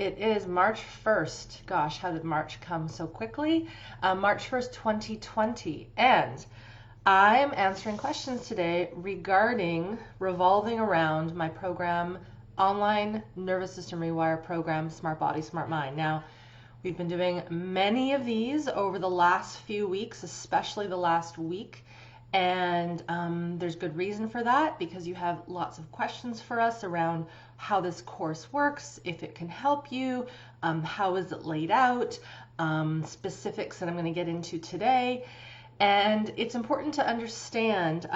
It is March 1st. Gosh, how did March come so quickly? March 1st, 2020. And I'm answering questions today revolving around my program, online nervous system rewire program, Smart Body, Smart Mind. Now, we've been doing many of these over the last few weeks, especially the last week. And there's good reason for that, because you have lots of questions for us around how this course works, if it can help you, how is it laid out, specifics that I'm going to get into today. And it's important to understand,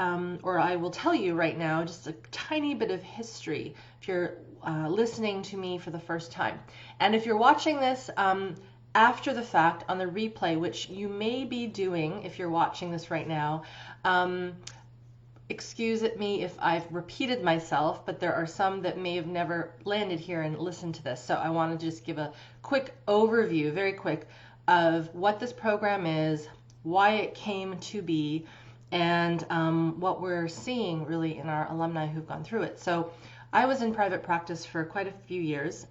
or I will tell you right now, just a tiny bit of history if you're listening to me for the first time. And if you're watching this after the fact on the replay, which you may be doing if you're watching this right now, excuse me if I've repeated myself, but there are some that may have never landed here and listened to this. So I want to just give a quick overview, very quick, of what this program is, why it came to be, and what we're seeing really in our alumni who've gone through it. So I was in private practice for quite a few years,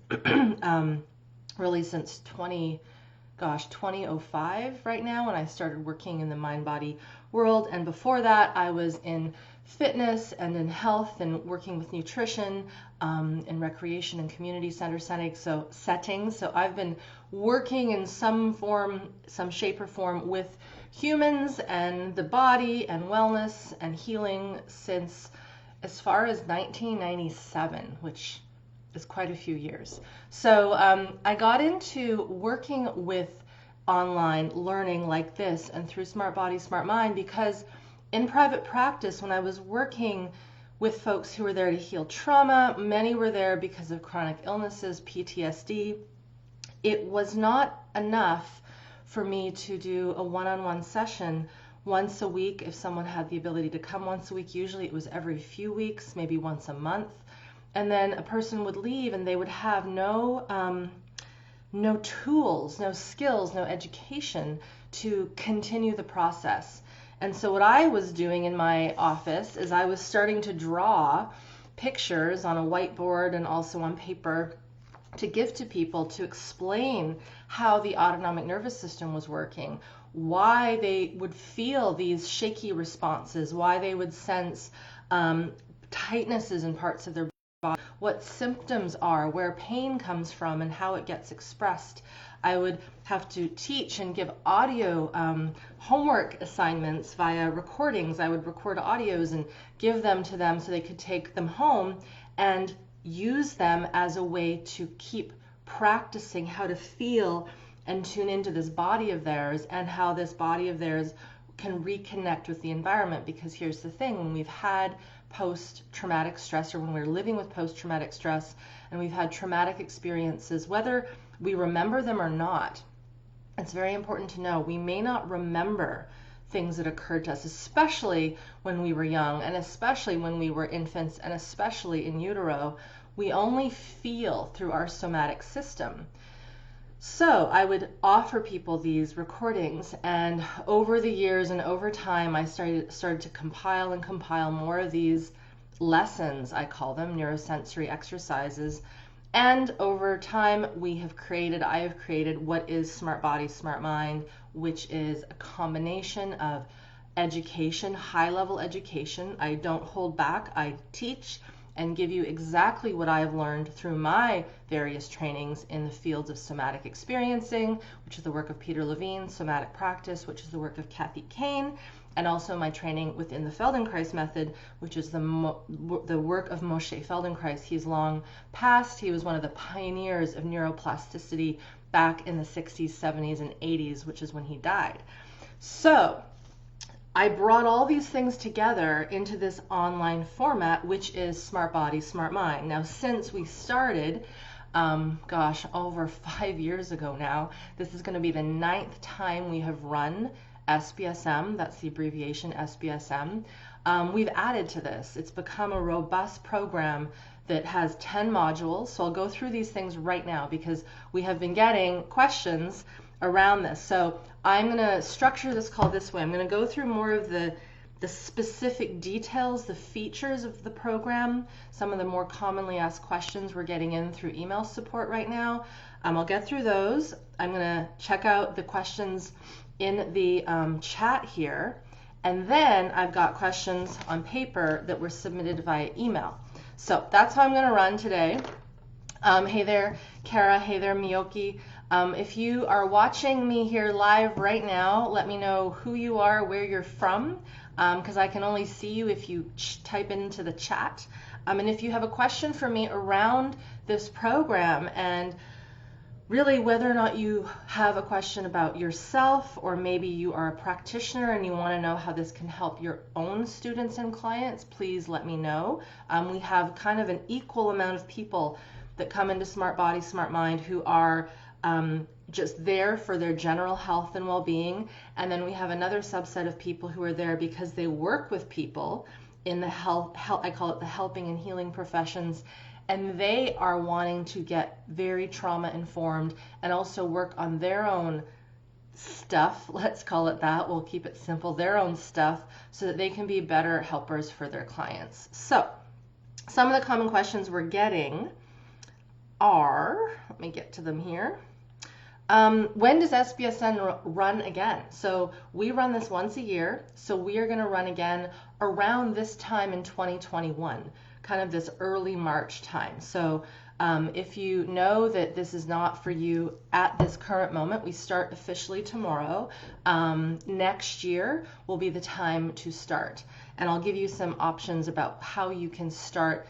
really since 2005 right now, when I started working in the mind-body world. And before that, I was in fitness and in health and working with nutrition in recreation and community center settings. So I've been working in some form, some shape or form with humans and the body and wellness and healing since as far as 1997, which is quite a few years. So I got into working with online learning like this and through Smart Body, Smart Mind, because in private practice, when I was working with folks who were there to heal trauma, many were there because of chronic illnesses, PTSD, it was not enough for me to do a one-on-one session once a week. If someone had the ability to come once a week, usually it was every few weeks, maybe once a month. And then a person would leave and they would have no tools, no skills, no education to continue the process. And so what I was doing in my office is I was starting to draw pictures on a whiteboard and also on paper to give to people to explain how the autonomic nervous system was working, why they would feel these shaky responses, why they would sense tightnesses in parts of their body, what symptoms are, where pain comes from, and how it gets expressed. I would have to teach and give audio homework assignments via recordings. I would record audios and give them to them so they could take them home and use them as a way to keep practicing how to feel and tune into this body of theirs, and how this body of theirs can reconnect with the environment. Because here's the thing, when we've had post-traumatic stress, or when we're living with post-traumatic stress and we've had traumatic experiences, whether we remember them or not, it's very important to know we may not remember things that occurred to us, especially when we were young, and especially when we were infants, and especially in utero. We only feel through our somatic system. So I would offer people these recordings, and over the years and over time, I started to compile more of these lessons, I call them neurosensory exercises. And over time, I have created what is Smart Body, Smart Mind, which is a combination of education, high-level education. I don't hold back. I teach and give you exactly what I have learned through my various trainings in the fields of somatic experiencing, which is the work of Peter Levine, somatic practice, which is the work of Kathy Kain, and also my training within the Feldenkrais method, which is the work of Moshe Feldenkrais. He's long passed. He was one of the pioneers of neuroplasticity back in the 60s, 70s, and 80s, which is when he died. So I brought all these things together into this online format, which is Smart Body, Smart Mind. Now, since we started, over 5 years ago now, this is going to be the 9th time we have run SBSM. That's the abbreviation SBSM. We've added to this. It's become a robust program that has 10 modules. So I'll go through these things right now because we have been getting questions around this. So I'm going to structure this call this way. I'm going to go through more of the the specific details, the features of the program, some of the more commonly asked questions we're getting in through email support right now. I'll get through those. I'm going to check out the questions in the chat here. And then I've got questions on paper that were submitted via email. So that's how I'm going to run today. Hey there, Kara. Hey there, Miyoki. If you are watching me here live right now, let me know who you are, where you're from, because I can only see you if you type into the chat. And if you have a question for me around this program, and really whether or not you have a question about yourself, or maybe you are a practitioner and you want to know how this can help your own students and clients, please let me know. We have kind of an equal amount of people that come into Smart Body, Smart Mind who are just there for their general health and well-being, and then we have another subset of people who are there because they work with people in the health, I call it the helping and healing professions, and they are wanting to get very trauma informed and also work on their own stuff, let's call it that, we'll keep it simple, their own stuff, so that they can be better helpers for their clients. So some of the common questions we're getting are, let me get to them here. When does SBSM run again? So we run this once a year, so we are going to run again around this time in 2021, kind of this early March time. So if you know that this is not for you at this current moment, we start officially tomorrow. Next year will be the time to start, and I'll give you some options about how you can start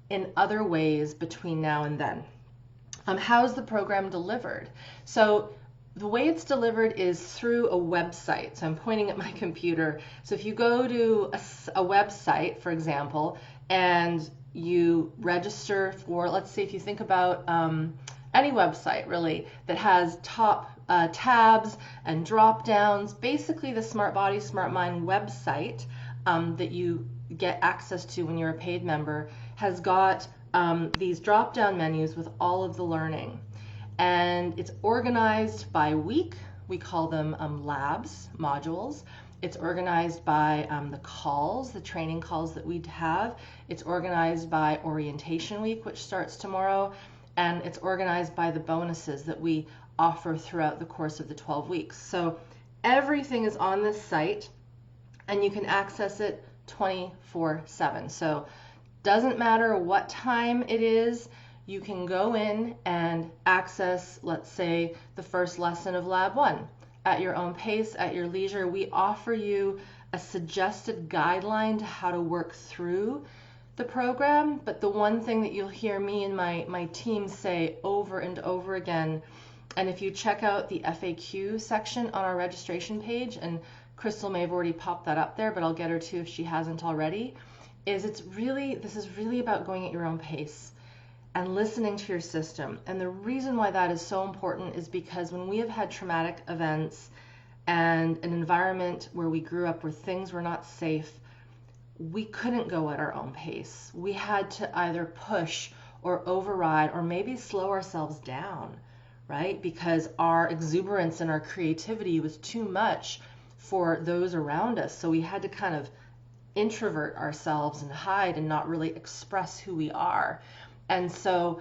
in other ways between now and then. How is the program delivered? So the way it's delivered is through a website. So I'm pointing at my computer. So if you go to a website, for example, and you register for, let's say if you think about any website really that has top tabs and drop downs, basically the Smart Body, Smart Mind website that you get access to when you're a paid member has got these drop-down menus with all of the learning, and it's organized by week. We call them labs, modules. It's organized by the calls, the training calls that we have. It's organized by orientation week, which starts tomorrow, and it's organized by the bonuses that we offer throughout the course of the 12 weeks. So everything is on this site, and you can access it 24/7. So doesn't matter what time it is, you can go in and access, let's say, the first lesson of Lab 1 at your own pace, at your leisure. We offer you a suggested guideline to how to work through the program, but the one thing that you'll hear me and my team say over and over again, and if you check out the FAQ section on our registration page, and Crystal may have already popped that up there, but I'll get her to if she hasn't already, is this is really about going at your own pace and listening to your system. And the reason why that is so important is because when we have had traumatic events and an environment where we grew up where things were not safe, we couldn't go at our own pace. We had to either push or override or maybe slow ourselves down, right? Because our exuberance and our creativity was too much for those around us. So we had to kind of introvert ourselves and hide and not really express who we are. And so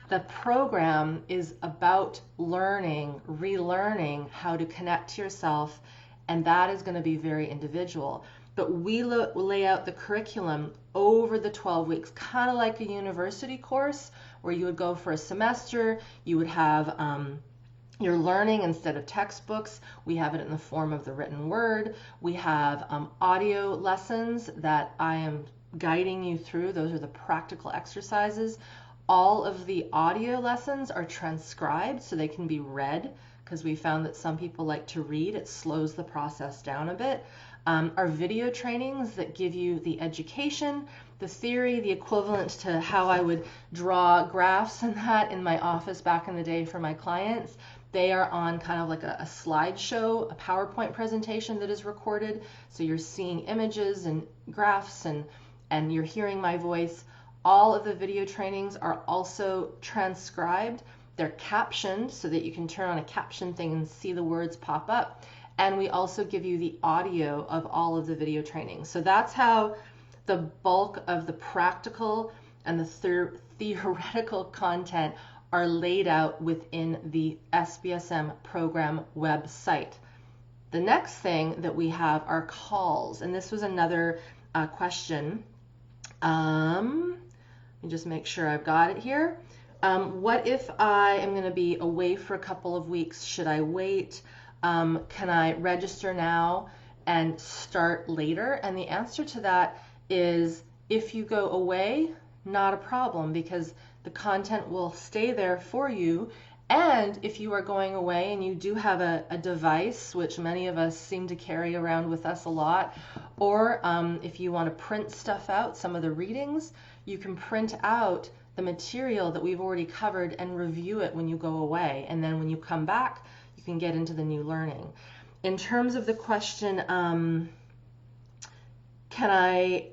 the program is about learning, relearning how to connect to yourself, and that is going to be very individual. But we lay out the curriculum over the 12 weeks, kind of like a university course where you would go for a semester, you would have your learning instead of textbooks. We have it in the form of the written word. We have audio lessons that I am guiding you through. Those are the practical exercises. All of the audio lessons are transcribed so they can be read, because we found that some people like to read. It slows the process down a bit. Our video trainings that give you the education, the theory, the equivalent to how I would draw graphs and that in my office back in the day for my clients. They are on kind of like a slideshow, a PowerPoint presentation that is recorded. So you're seeing images and graphs and you're hearing my voice. All of the video trainings are also transcribed. They're captioned so that you can turn on a caption thing and see the words pop up. and we also give you the audio of all of the video training. So that's how the bulk of the practical and the theoretical content are laid out within the SBSM program website. The next thing that we have are calls, and this was another question. Let me just make sure I've got it here. What if I am going to be away for a couple of weeks? Should I wait? Can I register now and start later? And the answer to that is, if you go away, not a problem, because the content will stay there for you. And if you are going away and you do have a device, which many of us seem to carry around with us a lot, or if you want to print stuff out, some of the readings, you can print out the material that we've already covered and review it when you go away. And then when you come back, you can get into the new learning. In terms of the question, can I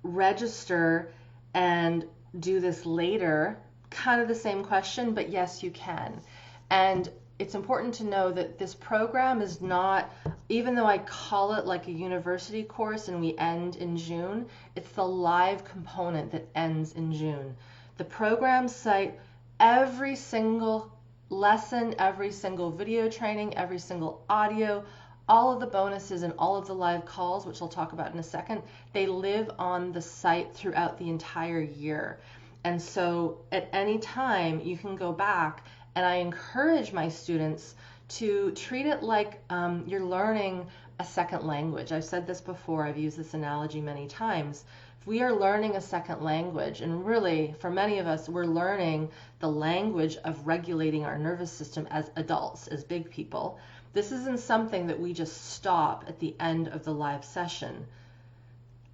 register and do this later? Kind of the same question, but yes, you can. And it's important to know that this program is not, even though I call it like a university course and we end in June, it's the live component that ends in June. The program site, every single lesson, every single video training, every single audio, all of the bonuses and all of the live calls, which I'll talk about in a second, they live on the site throughout the entire year. And so at any time you can go back, and I encourage my students to treat it like you're learning a second language. I've said this before, I've used this analogy many times. If we are learning a second language, and really for many of us, we're learning the language of regulating our nervous system as adults, as big people, this isn't something that we just stop at the end of the live session.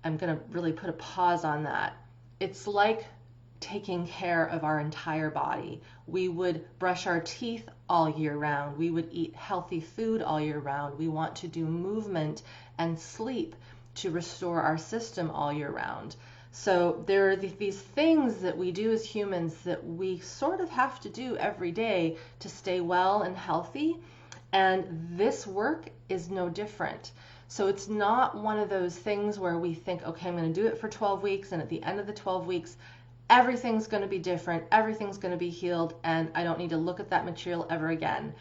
I'm going to really put a pause on that. It's like taking care of our entire body. We would brush our teeth all year round. We would eat healthy food all year round. We want to do movement and sleep to restore our system all year round. So there are these things that we do as humans that we sort of have to do every day to stay well and healthy. And this work is no different. So it's not one of those things where we think, okay, I'm going to do it for 12 weeks, and at the end of the 12 weeks, everything's going to be different, everything's going to be healed, and I don't need to look at that material ever again.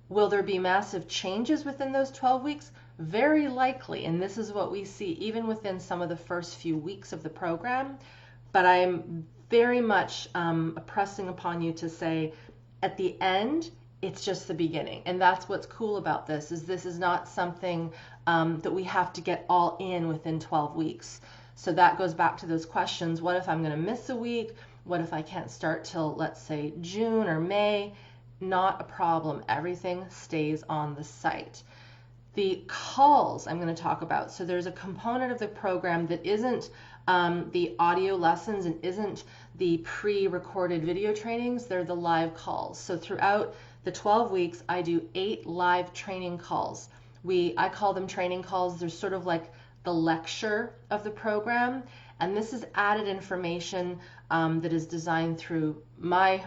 Will there be massive changes within those 12 weeks? Very likely, and this is what we see even within some of the first few weeks of the program. But I'm very much pressing upon you to say, at the end, it's just the beginning. And that's what's cool about this is not something that we have to get all in within 12 weeks. So that goes back to those questions. What if I'm going to miss a week? What if I can't start till, let's say, June or May? Not a problem. Everything stays on the site. The calls I'm going to talk about. So there's a component of the program that isn't the audio lessons and isn't the pre-recorded video trainings. They're the live calls. So throughout the 12 weeks, I do 8 live training calls. I call them training calls. They're sort of like the lecture of the program, and this is added information that is designed through my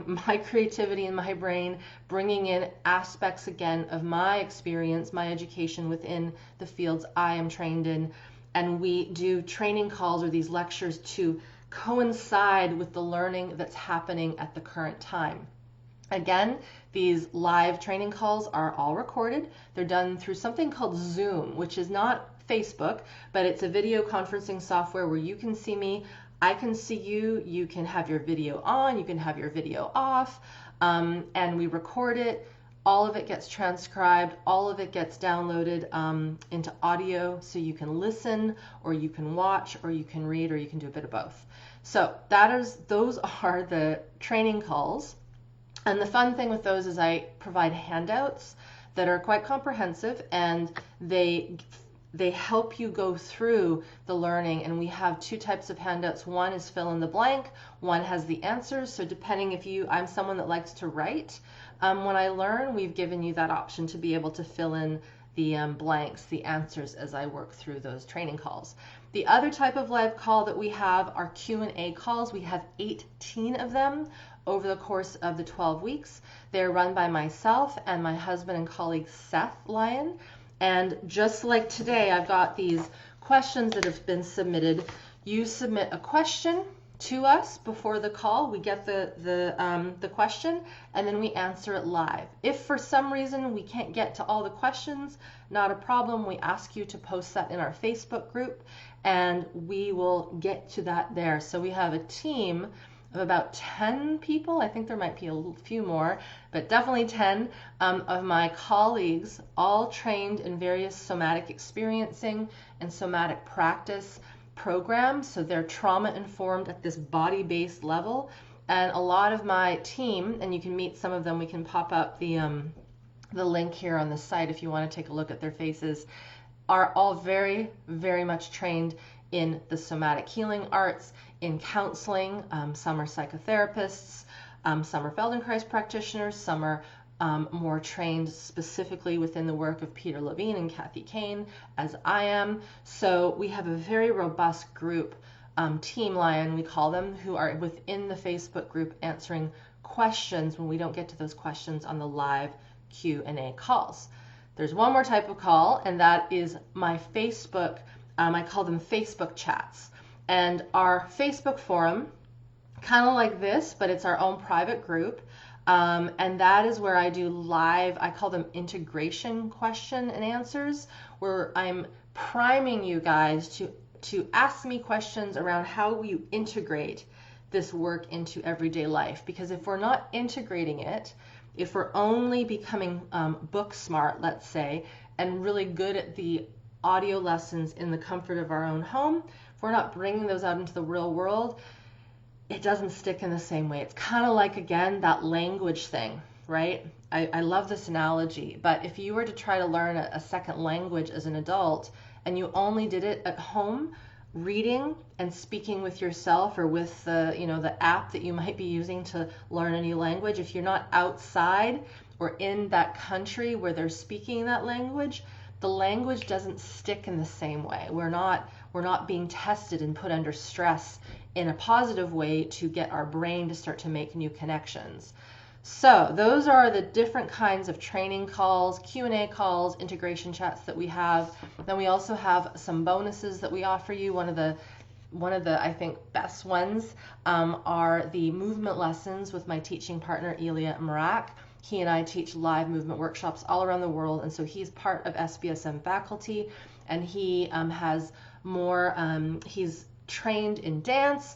creativity and my brain, bringing in aspects again of my experience, my education within the fields I am trained in, and we do training calls or these lectures to coincide with the learning that's happening at the current time. Again, these live training calls are all recorded. They're done through something called Zoom, which is not Facebook, but it's a video conferencing software where you can see me, I can see you, you can have your video on, you can have your video off, and we record it. All of it gets transcribed, all of it gets downloaded into audio, so you can listen, or you can watch, or you can read, or you can do a bit of both. So those are the training calls. And the fun thing with those is I provide handouts that are quite comprehensive, and they help you go through the learning. And we have 2 types of handouts. One is fill in the blank, one has the answers. So depending I'm someone that likes to write. When I learn, we've given you that option to be able to fill in the blanks, the answers, as I work through those training calls. The other type of live call that we have are Q&A calls. We have 18 of them over the course of the 12 weeks. They're run by myself and my husband and colleague Seth Lyon. And just like today, I've got these questions that have been submitted. You submit a question to us before the call. We get the question, and then we answer it live. If for some reason we can't get to all the questions, not a problem. We ask you to post that in our Facebook group, and we will get to that there. So we have a team of about 10 people. I think there might be a few more, but definitely 10 of my colleagues, all trained in various somatic experiencing and somatic practice programs. So they're trauma informed at this body-based level. And a lot of my team, and you can meet some of them, we can pop up the link here on the site if you want to take a look at their faces, are all very, very much trained in the somatic healing arts, in counseling. Some are psychotherapists, some are Feldenkrais practitioners, some are more trained specifically within the work of Peter Levine and Kathy Kain, as I am. So we have a very robust group, Team Lion we call them, who are within the Facebook group answering questions when we don't get to those questions on the live Q&A calls. There's one more type of call, and that is my Facebook, I call them Facebook chats. And our Facebook forum, kind of like this, but it's our own private group. And that is where I do live, I call them integration question and answers, where I'm priming you guys to ask me questions around how you integrate this work into everyday life. Because if we're not integrating it, if we're only becoming book smart, let's say, and really good at the audio lessons in the comfort of our own home, if we're not bringing those out into the real world, it doesn't stick in the same way. It's kind of like, again, that language thing, right? I love this analogy, but if you were to try to learn a second language as an adult and you only did it at home, reading and speaking with yourself or with the app that you might be using to learn a new language, if you're not outside or in that country where they're speaking that language, the language doesn't stick in the same way. We're not being tested and put under stress in a positive way to get our brain to start to make new connections. So those are the different kinds of training calls, Q&A calls, integration chats that we have. Then we also have some bonuses that we offer you. One of the I think best ones are the movement lessons with my teaching partner Ilya Mrak. He and I teach live movement workshops all around the world, and so he's part of SBSM faculty, and he has more, he's trained in dance,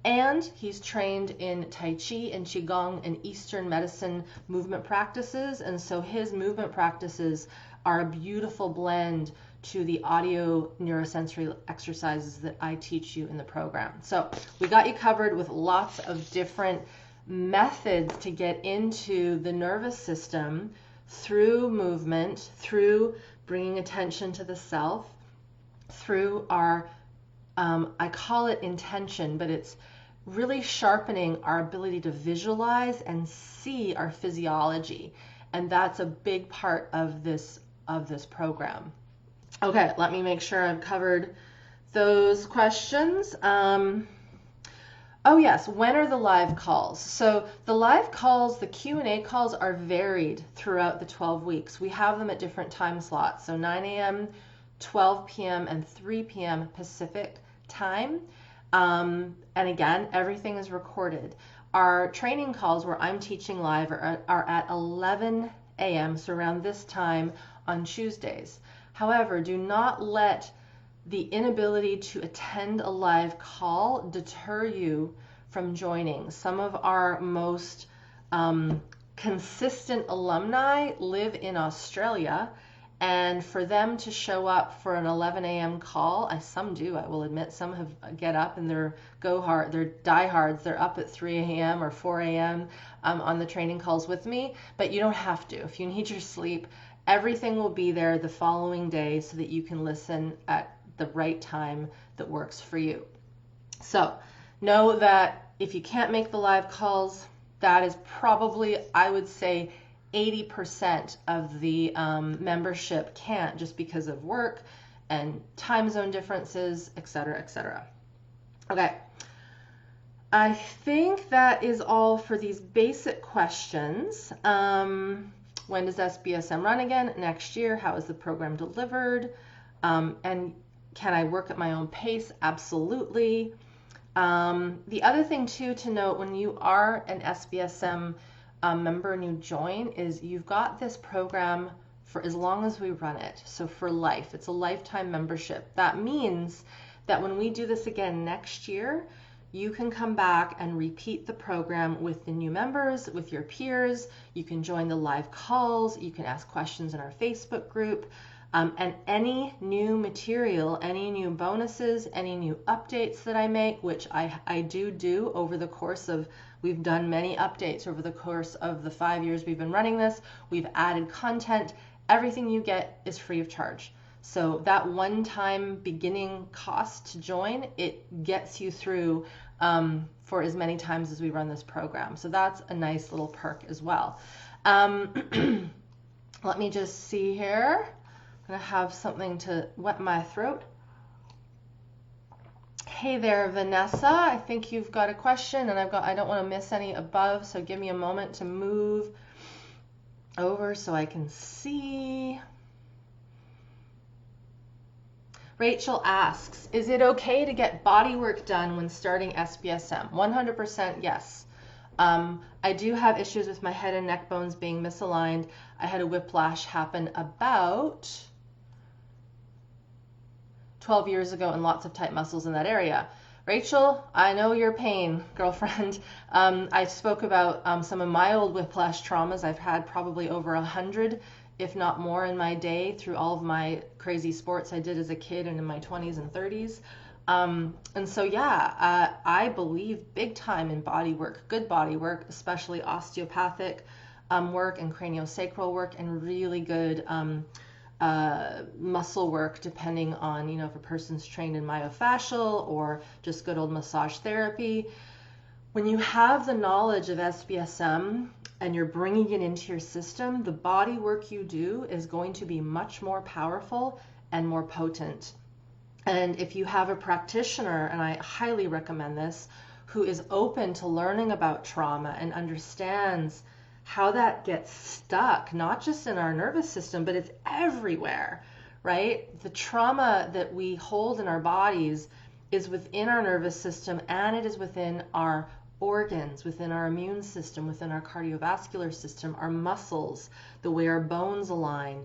and he's trained in Tai Chi and Qigong and Eastern medicine movement practices, and so his movement practices are a beautiful blend to the audio neurosensory exercises that I teach you in the program. So we got you covered with lots of different methods to get into the nervous system through movement, through bringing attention to the self, through our, I call it intention, but it's really sharpening our ability to visualize and see our physiology. And that's a big part of this program. Okay, let me make sure I've covered those questions. Oh yes, when are the live calls? So the live calls, the Q&A calls are varied throughout the 12 weeks. We have them at different time slots. So 9 a.m., 12 p.m., and 3 p.m. Pacific time. And again, everything is recorded. Our training calls where I'm teaching live are at 11 a.m., so around this time on Tuesdays. However, do not let the inability to attend a live call deter you from joining. Some of our most consistent alumni live in Australia, and for them to show up for an 11 a.m. call, some do, I will admit, some have get up and they're diehards, they're up at 3 a.m. or 4 a.m. On the training calls with me, but you don't have to. If you need your sleep, everything will be there the following day so that you can listen at the right time that works for you. So know that if you can't make the live calls, that is probably, I would say, 80% of the membership can't, just because of work and time zone differences, etc., etc. Okay, I think that is all for these basic questions. When does SBSM run again? Next year. How is the program delivered? And can I work at my own pace? Absolutely. The other thing too to note when you are an SBSM member and you join is you've got this program for as long as we run it. So for life, it's a lifetime membership. That means that when we do this again next year, you can come back and repeat the program with the new members, with your peers. You can join the live calls. You can ask questions in our Facebook group. And any new material, any new bonuses, any new updates that I make, which I do over the course of, we've done many updates over the course of the 5 years we've been running this. We've added content. Everything you get is free of charge. So that one-time beginning cost to join, it gets you through for as many times as we run this program. So that's a nice little perk as well. Let me just see here. I'm going to have something to wet my throat. Hey there, Vanessa. I think you've got a question, and I don't want to miss any above, so give me a moment to move over so I can see. Rachel asks, is it okay to get body work done when starting SBSM? 100% yes. I do have issues with my head and neck bones being misaligned. I had a whiplash happen about 12 years ago and lots of tight muscles in that area. Rachel, I know your pain, girlfriend. I spoke about some of my old whiplash traumas. I've had probably over 100, if not more, in my day through all of my crazy sports I did as a kid and in my 20s and 30s. And so, yeah, I believe big time in body work, good body work, especially osteopathic work and craniosacral work, and really good muscle work, depending on, if a person's trained in myofascial or just good old massage therapy. When you have the knowledge of SBSM and you're bringing it into your system, the body work you do is going to be much more powerful and more potent. And if you have a practitioner, and I highly recommend this, who is open to learning about trauma and understands how that gets stuck, not just in our nervous system, but it's everywhere, right? The trauma that we hold in our bodies is within our nervous system, and it is within our organs, within our immune system, within our cardiovascular system, our muscles, the way our bones align.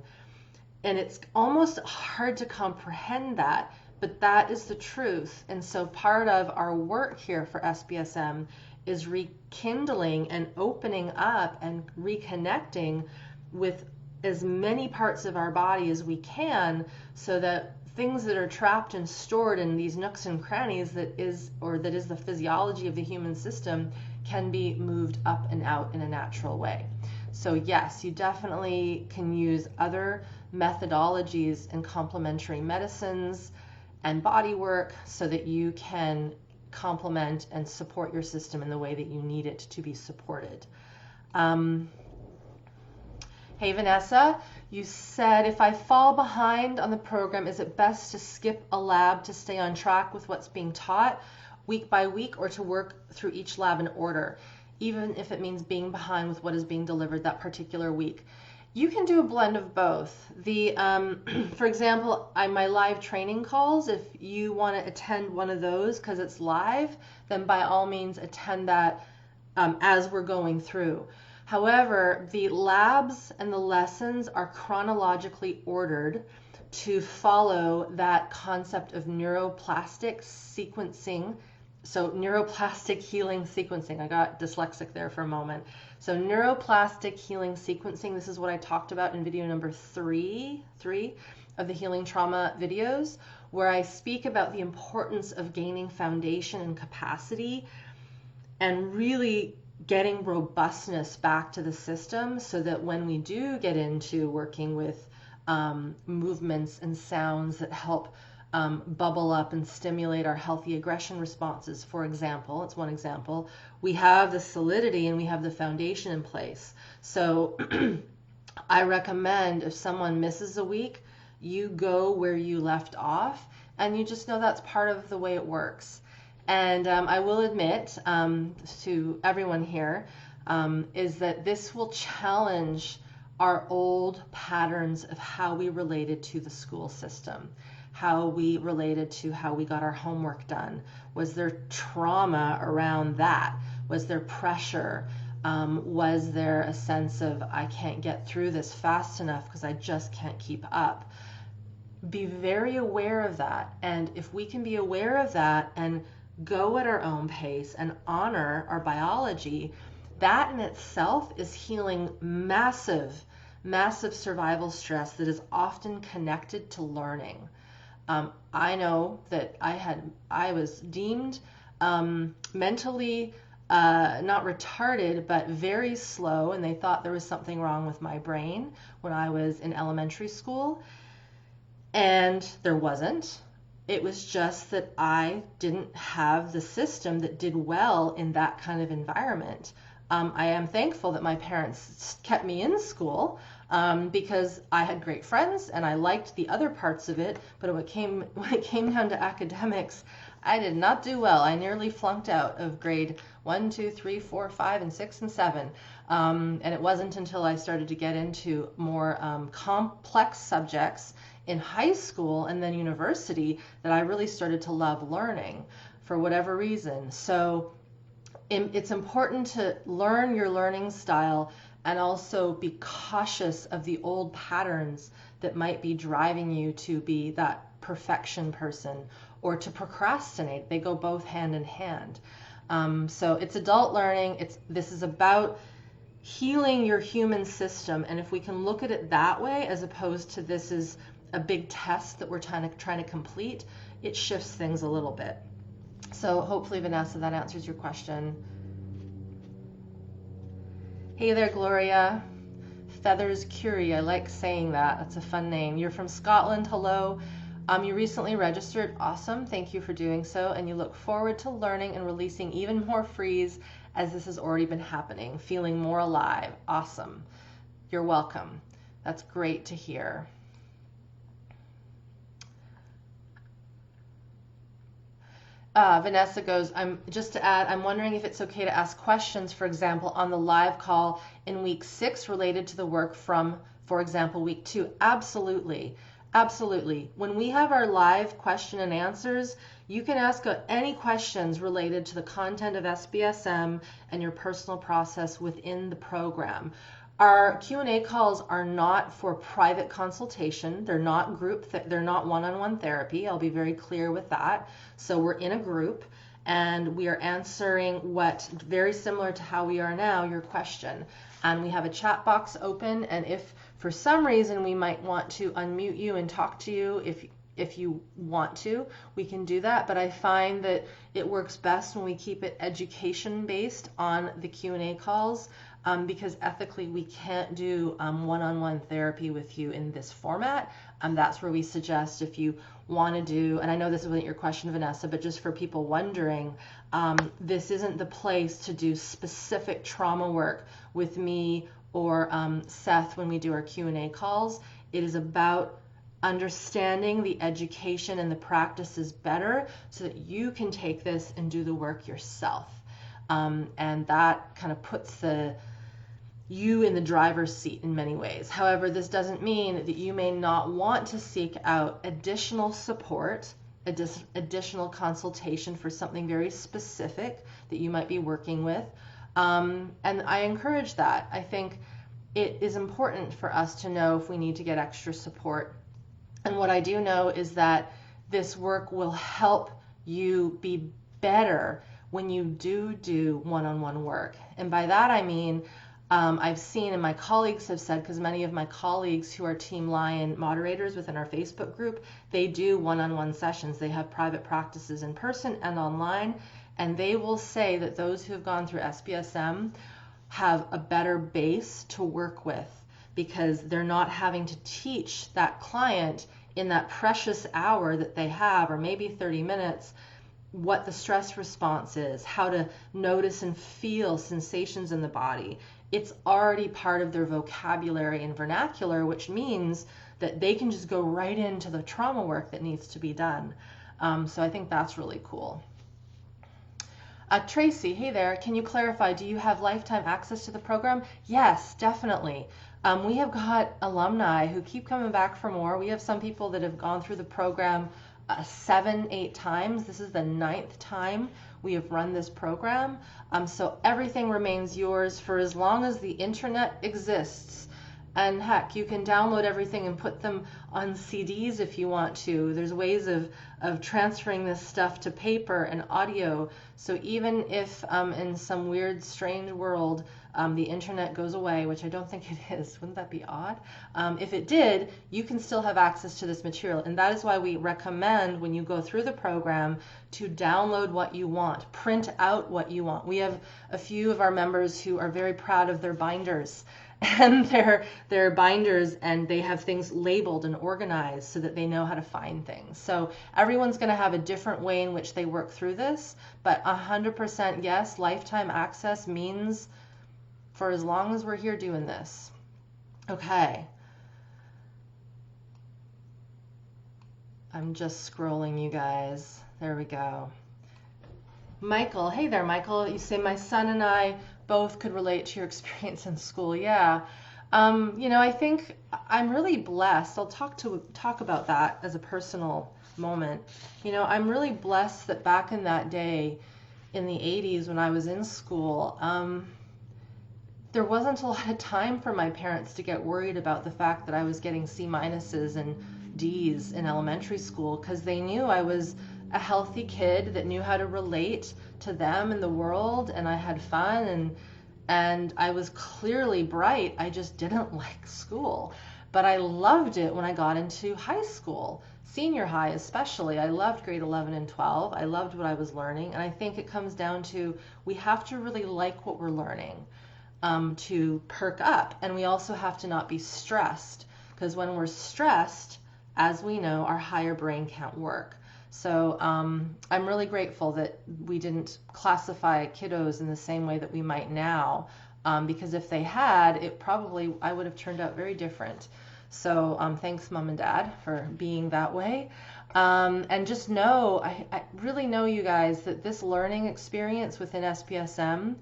And it's almost hard to comprehend that, but that is the truth. And so part of our work here for SBSM is rekindling and opening up and reconnecting with as many parts of our body as we can, so that things that are trapped and stored in these nooks and crannies that is the physiology of the human system can be moved up and out in a natural way. So yes, you definitely can use other methodologies and complementary medicines and body work so that you can complement and support your system in the way that you need it to be supported. Hey Vanessa, you said, if I fall behind on the program, is it best to skip a lab to stay on track with what's being taught week by week, or to work through each lab in order, even if it means being behind with what is being delivered that particular week? You can do a blend of both. For example, my live training calls, if you want to attend one of those because it's live, then by all means attend that as we're going through. However, the labs and the lessons are chronologically ordered to follow that concept of neuroplastic sequencing. So neuroplastic healing sequencing. I got dyslexic there for a moment. So neuroplastic healing sequencing, this is what I talked about in video number three of the healing trauma videos, where I speak about the importance of gaining foundation and capacity and really getting robustness back to the system, so that when we do get into working with movements and sounds that help bubble up and stimulate our healthy aggression responses, for example, it's one example, we have the solidity and we have the foundation in place. So I recommend, if someone misses a week, you go where you left off, and you just know that's part of the way it works. And I will admit to everyone here is that this will challenge our old patterns of how we related to the school system, how we related to how we got our homework done. Was there trauma around that? Was there pressure? Was there a sense of, I can't get through this fast enough because I just can't keep up? Be very aware of that. And if we can be aware of that and go at our own pace and honor our biology, that in itself is healing massive survival stress that is often connected to learning. I know that I was deemed mentally not retarded, but very slow, and they thought there was something wrong with my brain when I was in elementary school, and there wasn't. It was just that I didn't have the system that did well in that kind of environment. I am thankful that my parents kept me in school because I had great friends and I liked the other parts of it, but when it came down to academics, I did not do well. I nearly flunked out of grade 1, 2, 3, 4, 5, and 6, and 7. And it wasn't until I started to get into more complex subjects in high school and then university that I really started to love learning for whatever reason. So it's important to learn your learning style and also be cautious of the old patterns that might be driving you to be that perfection person or to procrastinate. They go both hand in hand. So it's adult learning. This is about healing your human system. And if we can look at it that way, as opposed to this is a big test that we're trying to complete, it shifts things a little bit. So hopefully, Vanessa, that answers your question. Hey there, Gloria. Feathers Curie, I like saying that. That's a fun name. You're from Scotland, hello. You recently registered, awesome, thank you for doing so, and you look forward to learning and releasing even more freeze as this has already been happening, feeling more alive, awesome. You're welcome. That's great to hear. Vanessa goes, just to add, I'm wondering if it's okay to ask questions, for example, on the live call in week 6 related to the work from, for example, week 2. Absolutely. Absolutely. When we have our live question and answers, you can ask any questions related to the content of SBSM and your personal process within the program. Our Q&A calls are not for private consultation. They're not group, they're not one-on-one therapy. I'll be very clear with that. So we're in a group and we are answering what, very similar to how we are now, your question. And we have a chat box open, and if for some reason we might want to unmute you and talk to you, if you want to, we can do that. But I find that it works best when we keep it education based on the Q&A calls. Because ethically we can't do one-on-one therapy with you in this format. That's where we suggest, if you want to do, and I know this wasn't your question, Vanessa, but just for people wondering, this isn't the place to do specific trauma work with me or Seth when we do our Q&A calls. It is about understanding the education and the practices better so that you can take this and do the work yourself. And that kind of puts you in the driver's seat in many ways. However, this doesn't mean that you may not want to seek out additional support, additional consultation for something very specific that you might be working with. And I encourage that. I think it is important for us to know if we need to get extra support. And what I do know is that this work will help you be better when you do one-on-one work. And by that I mean, I've seen, and my colleagues have said, because many of my colleagues who are Team Lion moderators within our Facebook group, they do one-on-one sessions. They have private practices in person and online, and they will say that those who have gone through SBSM have a better base to work with because they're not having to teach that client in that precious hour that they have, or maybe 30 minutes, what the stress response is, how to notice and feel sensations in the body. It's already part of their vocabulary and vernacular, which means that they can just go right into the trauma work that needs to be done. So I think that's really cool. Tracy, hey there. Can you clarify, do you have lifetime access to the program? Yes, definitely. We have got alumni who keep coming back for more. We have some people that have gone through the program 7, 8 times. This is the 9th time we have run this program. So everything remains yours for as long as the internet exists. And heck, you can download everything and put them on CDs if you want to. There's ways of transferring this stuff to paper and audio. So even if in some weird, strange world, the internet goes away, which I don't think it is, wouldn't that be odd? If it did, you can still have access to this material. And that is why we recommend when you go through the program to download what you want, print out what you want. We have a few of our members who are very proud of their binders and their binders, and they have things labeled and organized so that they know how to find things. So everyone's going to have a different way in which they work through this, but 100% yes, lifetime access means for as long as we're here doing this. Okay. I'm just scrolling, you guys. There we go. Michael, hey there, Michael. You say my son and I both could relate to your experience in school. Yeah. You know, I think I'm really blessed. I'll talk about that as a personal moment. You know, I'm really blessed that back in that day, in the 80s when I was in school, there wasn't a lot of time for my parents to get worried about the fact that I was getting C- and D's in elementary school, because they knew I was a healthy kid that knew how to relate to them and the world, and I had fun, and I was clearly bright. I just didn't like school, but I loved it when I got into high school, senior high especially. I loved grade 11 and 12. I loved what I was learning, and I think it comes down to we have to really like what we're learning to perk up, and we also have to not be stressed, because when we're stressed, as we know, our higher brain can't work. So I'm really grateful that we didn't classify kiddos in the same way that we might now, because if they had, I would have turned out very different. So thanks, Mom and Dad, for being that way. And just know, I really know, you guys, that this learning experience within SBSM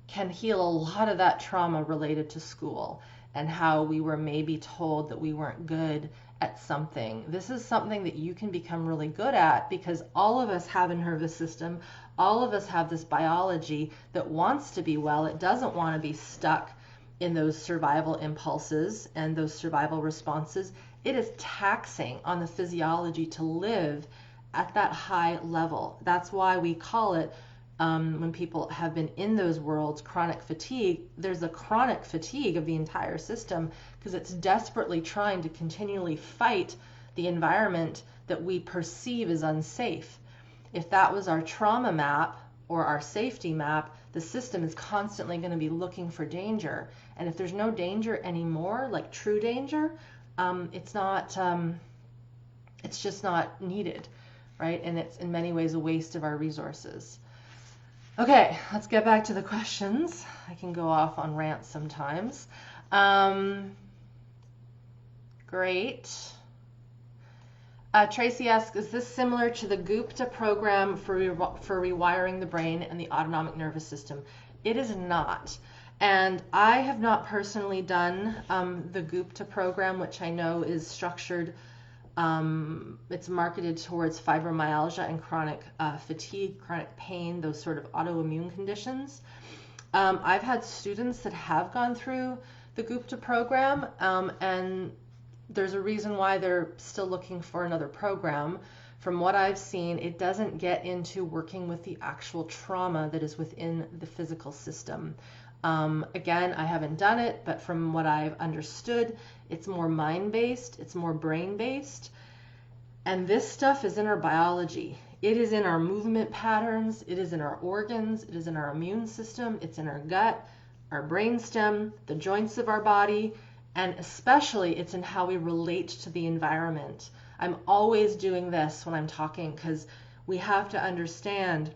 can heal a lot of that trauma related to school and how we were maybe told that we weren't good at something. This is something that you can become really good at, because all of us have a nervous system. All of us have this biology that wants to be well. It doesn't want to be stuck in those survival impulses and those survival responses. It is taxing on the physiology to live at that high level. That's why we call it, when people have been in those worlds, chronic fatigue. There's a chronic fatigue of the entire system because it's desperately trying to continually fight the environment that we perceive as unsafe. If that was our trauma map or our safety map, the system is constantly going to be looking for danger. And if there's no danger anymore, like true danger, it's just not needed, right? And it's in many ways a waste of our resources. Okay, let's get back to the questions. I can go off on rants sometimes. Great. Tracy asks, is this similar to the Gupta program for rewiring the brain and the autonomic nervous system? It is not. And I have not personally done the Gupta program, which I know is structured. It's marketed towards fibromyalgia and chronic fatigue, chronic pain, those sort of autoimmune conditions. I've had students that have gone through the Gupta program, and there's a reason why they're still looking for another program. From what I've seen, it doesn't get into working with the actual trauma that is within the physical system. Again, I haven't done it, but from what I've understood, it's more mind-based, it's more brain-based, and this stuff is in our biology. It is in our movement patterns, it is in our organs, it is in our immune system, it's in our gut, our brainstem, the joints of our body, and especially it's in how we relate to the environment. I'm always doing this when I'm talking, because we have to understand,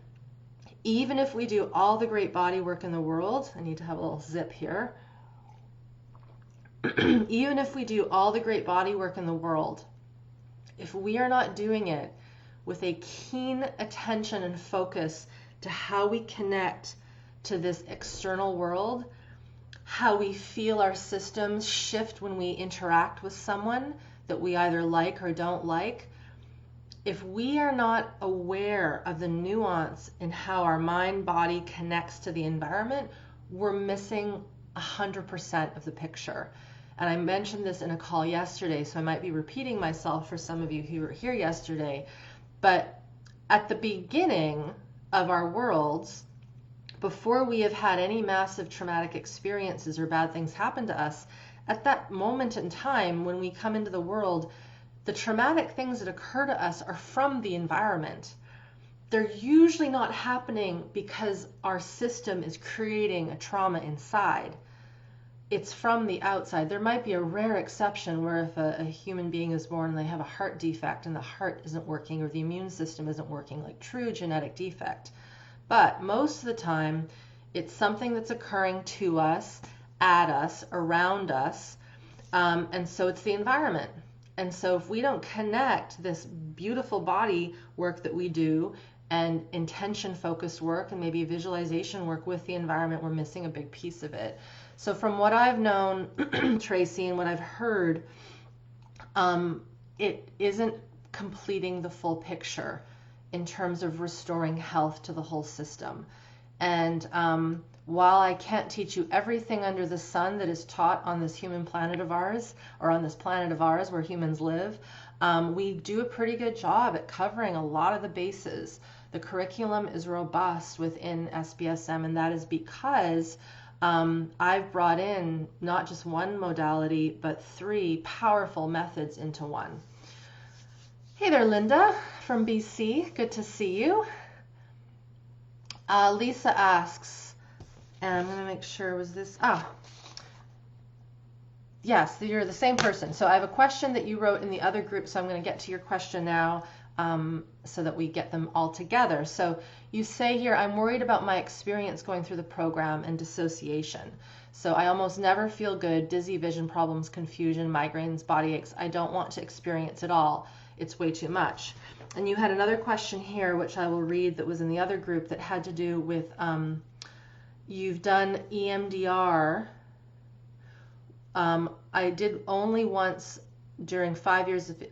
even if we do all the great body work in the world, I need to have a little zip here. Even if we do all the great body work in the world, if we are not doing it with a keen attention and focus to how we connect to this external world, how we feel our systems shift when we interact with someone that we either like or don't like. If we are not aware of the nuance in how our mind body connects to the environment, we're missing 100% of the picture. And I mentioned this in a call yesterday, so I might be repeating myself for some of you who were here yesterday, but at the beginning of our worlds, before we have had any massive traumatic experiences or bad things happen to us, at that moment in time when we come into the world, the traumatic things that occur to us are from the environment. They're usually not happening because our system is creating a trauma inside. It's from the outside. There might be a rare exception where if a human being is born and they have a heart defect and the heart isn't working or the immune system isn't working, like true genetic defect. But most of the time, it's something that's occurring to us, at us, around us, and so it's the environment. And so if we don't connect this beautiful body work that we do and intention-focused work and maybe visualization work with the environment, we're missing a big piece of it. So from what I've known, Tracy, and what I've heard, it isn't completing the full picture in terms of restoring health to the whole system. And while I can't teach you everything under the sun that is taught on this human planet of ours, or on this planet of ours where humans live, we do a pretty good job at covering a lot of the bases. The curriculum is robust within SBSM, and that is because I've brought in not just one modality, but 3 powerful methods into one. Hey there, Linda from BC. Good to see you. Lisa asks, and I'm going to make sure, was this, yes, you're the same person. So I have a question that you wrote in the other group, so I'm going to get to your question now so that we get them all together. So you say here, I'm worried about my experience going through the program and dissociation. So I almost never feel good, dizzy, vision problems, confusion, migraines, body aches. I don't want to experience it all. It's way too much. And you had another question here, which I will read, that was in the other group that had to do with you've done EMDR. I did only once during 5 years of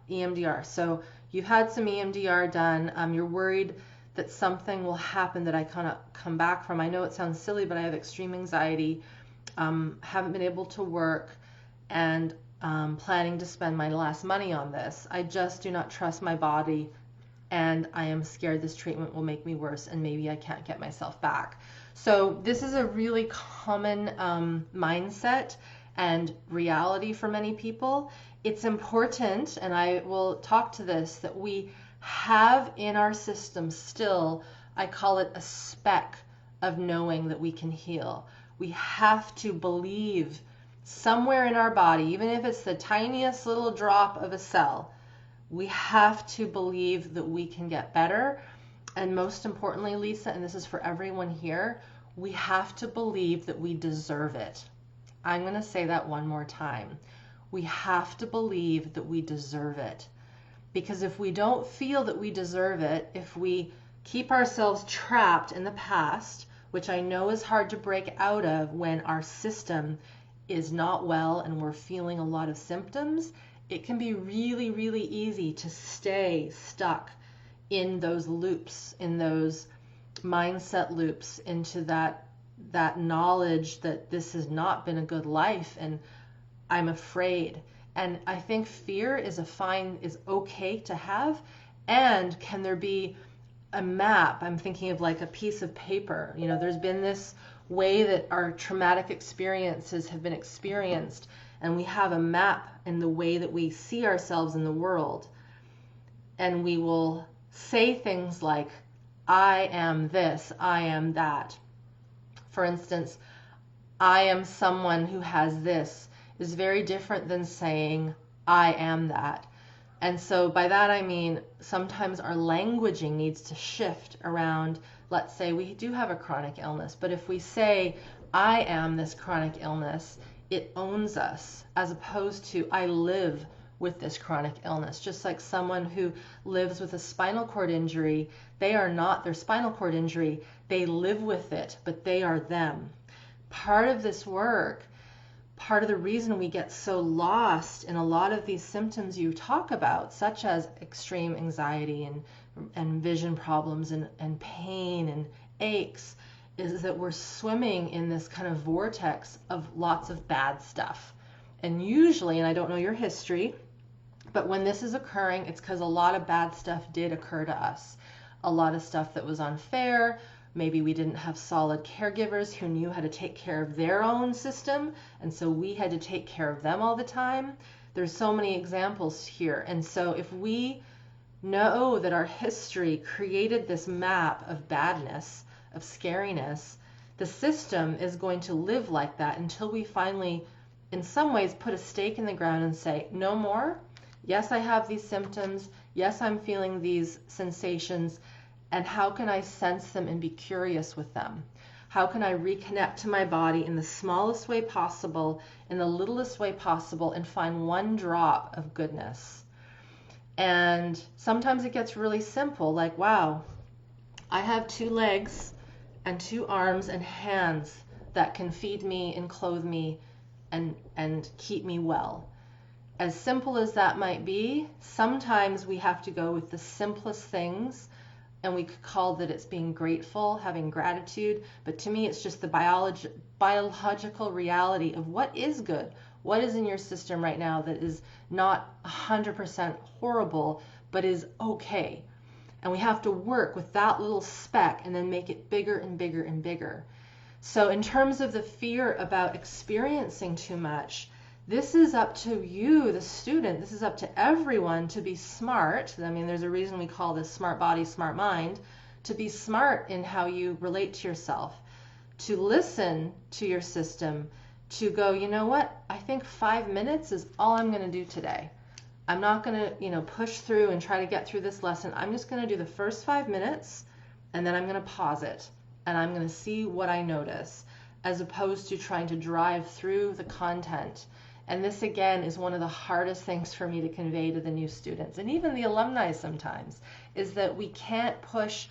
EMDR. So you've had some EMDR done. You're worried that something will happen that I kind of come back from. I know it sounds silly, but I have extreme anxiety, haven't been able to work, and planning to spend my last money on this. I just do not trust my body, and I am scared this treatment will make me worse, and maybe I can't get myself back. So this is a really common mindset and reality for many people. It's important, and I will talk to this, that we have in our system still, I call it a speck of knowing that we can heal. We have to believe somewhere in our body, even if it's the tiniest little drop of a cell, we have to believe that we can get better. And most importantly, Lisa, and this is for everyone here, we have to believe that we deserve it. I'm going to say that one more time. We have to believe that we deserve it. Because if we don't feel that we deserve it, if we keep ourselves trapped in the past, which I know is hard to break out of when our system is not well and we're feeling a lot of symptoms, it can be really, really easy to stay stuck in those loops, in those mindset loops, into that knowledge that this has not been a good life and I'm afraid. And I think fear is okay to have. And can there be a map? I'm thinking of like a piece of paper. You know, there's been this way that our traumatic experiences have been experienced, and we have a map in the way that we see ourselves in the world. And we will say things like, I am this, I am that. For instance, I am someone who has this is very different than saying, I am that. And so by that I mean sometimes our languaging needs to shift around. Let's say we do have a chronic illness, but if we say, I am this chronic illness, it owns us, as opposed to I live with this chronic illness. Just like someone who lives with a spinal cord injury, they are not their spinal cord injury, they live with it, but they are them. Part of this work, part of the reason we get so lost in a lot of these symptoms you talk about, such as extreme anxiety and vision problems and pain and aches, is that we're swimming in this kind of vortex of lots of bad stuff. And usually, and I don't know your history, but when this is occurring, it's because a lot of bad stuff did occur to us. A lot of stuff that was unfair. Maybe we didn't have solid caregivers who knew how to take care of their own system, and so we had to take care of them all the time. There's so many examples here. And so if we know that our history created this map of badness, of scariness, the system is going to live like that until we finally, in some ways, put a stake in the ground and say, no more. Yes, I have these symptoms. Yes, I'm feeling these sensations. And how can I sense them and be curious with them? How can I reconnect to my body in the smallest way possible, in the littlest way possible, and find one drop of goodness? And sometimes it gets really simple, like, wow, I have 2 legs and 2 arms and hands that can feed me and clothe me and keep me well. As simple as that might be, sometimes we have to go with the simplest things, and we could call that it's being grateful, having gratitude, but to me it's just the biological reality of what is good, what is in your system right now that is not 100% horrible, but is okay. And we have to work with that little speck and then make it bigger and bigger and bigger. So in terms of the fear about experiencing too much, this is up to you, the student. This is up to everyone to be smart. I mean, there's a reason we call this smart body, smart mind, to be smart in how you relate to yourself, to listen to your system, to go, you know what, I think 5 minutes is all I'm going to do today. I'm not going to, push through and try to get through this lesson. I'm just going to do the first 5 minutes, and then I'm going to pause it, and I'm going to see what I notice, as opposed to trying to drive through the content. And this, again, is one of the hardest things for me to convey to the new students, and even the alumni sometimes, is that we can't push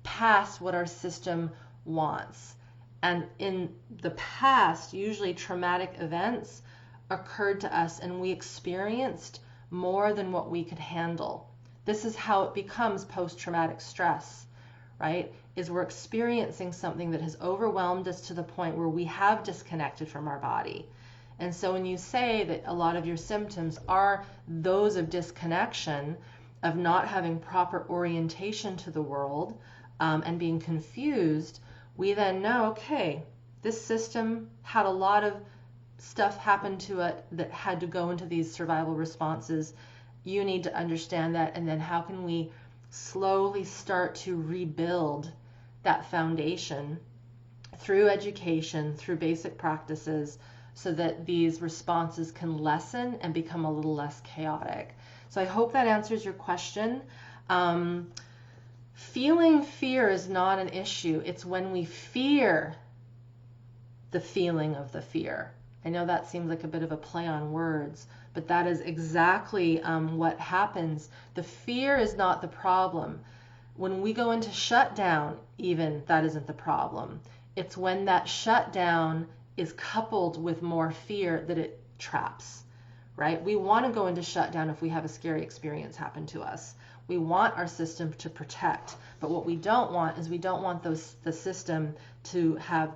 past what our system wants. And in the past, usually traumatic events occurred to us, and we experienced more than what we could handle. This is how it becomes post-traumatic stress, right? Is we're experiencing something that has overwhelmed us to the point where we have disconnected from our body. And so when you say that a lot of your symptoms are those of disconnection, of not having proper orientation to the world, and being confused, we then know, okay, this system had a lot of stuff happen to it that had to go into these survival responses. You need to understand that, and then how can we slowly start to rebuild that foundation through education, through basic practices, so that these responses can lessen and become a little less chaotic. So I hope that answers your question. Feeling fear is not an issue. It's when we fear the feeling of the fear. I know that seems like a bit of a play on words, but that is exactly what happens. The fear is not the problem. When we go into shutdown, even, that isn't the problem. It's when that shutdown is coupled with more fear that it traps, right? We want to go into shutdown if we have a scary experience happen to us. We want our system to protect, but what we don't want is we don't want the system to have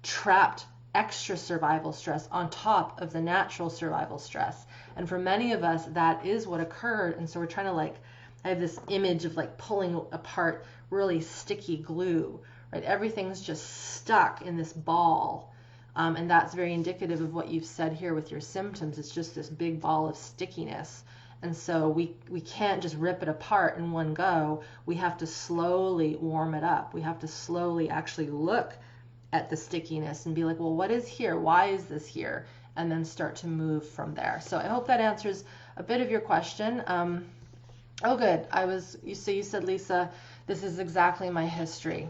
trapped extra survival stress on top of the natural survival stress. And for many of us, that is what occurred. And so we're trying to I have this image of pulling apart really sticky glue, right? Everything's just stuck in this ball. And that's very indicative of what you've said here with your symptoms. It's just this big ball of stickiness. And so we can't just rip it apart in one go. We have to slowly warm it up. We have to slowly actually look at the stickiness and be like, well, what is here? Why is this here? And then start to move from there. So I hope that answers a bit of your question. Oh, good. You said, Lisa, this is exactly my history.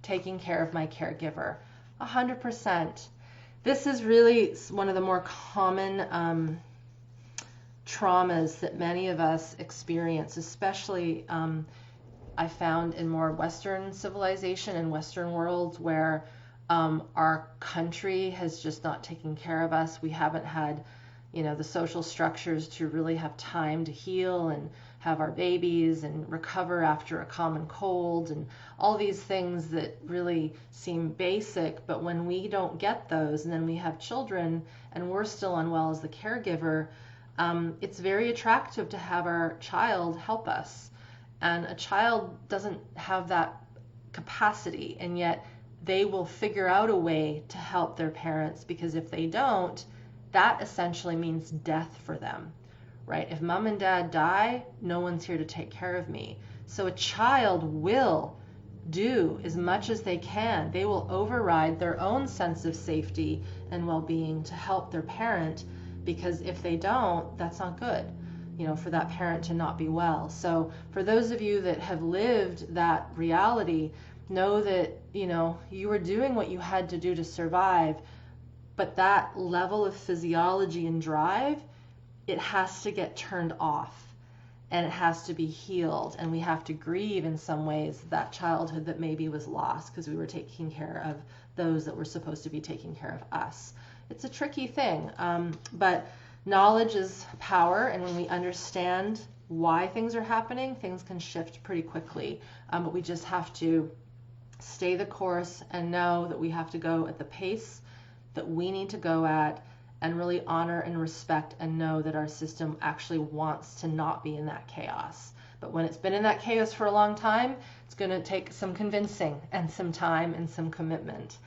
Taking care of my caregiver. 100%. This is really one of the more common traumas that many of us experience, especially I found in more Western civilization and Western worlds where our country has just not taken care of us. We haven't had, the social structures to really have time to heal and have our babies and recover after a common cold and all these things that really seem basic. But when we don't get those and then we have children and we're still unwell as the caregiver, it's very attractive to have our child help us. And a child doesn't have that capacity, and yet they will figure out a way to help their parents, because if they don't, that essentially means death for them, right? If mom and dad die, no one's here to take care of me. So a child will do as much as they can. They will override their own sense of safety and well-being to help their parent, because if they don't, that's not good, for that parent to not be well. So for those of you that have lived that reality, know that, you were doing what you had to do to survive, but that level of physiology and drive, it has to get turned off and it has to be healed. And we have to grieve in some ways that childhood that maybe was lost because we were taking care of those that were supposed to be taking care of us. It's a tricky thing, but knowledge is power, and when we understand why things are happening, things can shift pretty quickly. But we just have to stay the course and know that we have to go at the pace that we need to go at, and really honor and respect and know that our system actually wants to not be in that chaos. But when it's been in that chaos for a long time, it's going to take some convincing and some time and some commitment.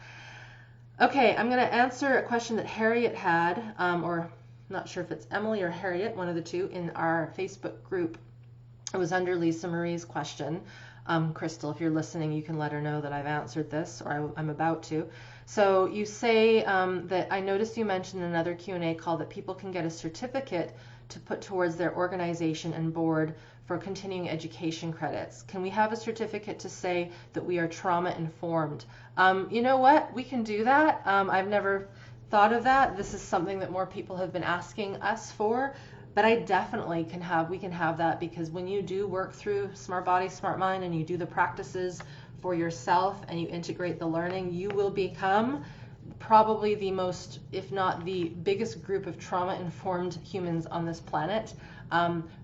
Okay, I'm going to answer a question that Harriet had, or not sure if it's Emily or Harriet, one of the two, in our Facebook group. It was under Lisa Marie's question. Crystal, if you're listening, you can let her know that I've answered this, or I'm about to. So you say that I noticed you mentioned in another Q&A call that people can get a certificate to put towards their organization and board for continuing education credits. Can we have a certificate to say that we are trauma informed? You know what? We can do that. I've never thought of that. This is something that more people have been asking us for, but I definitely we can have that, because when you do work through Smart Body, Smart Mind, and you do the practices for yourself and you integrate the learning, you will become probably the most, if not the biggest group of trauma-informed humans on this planet,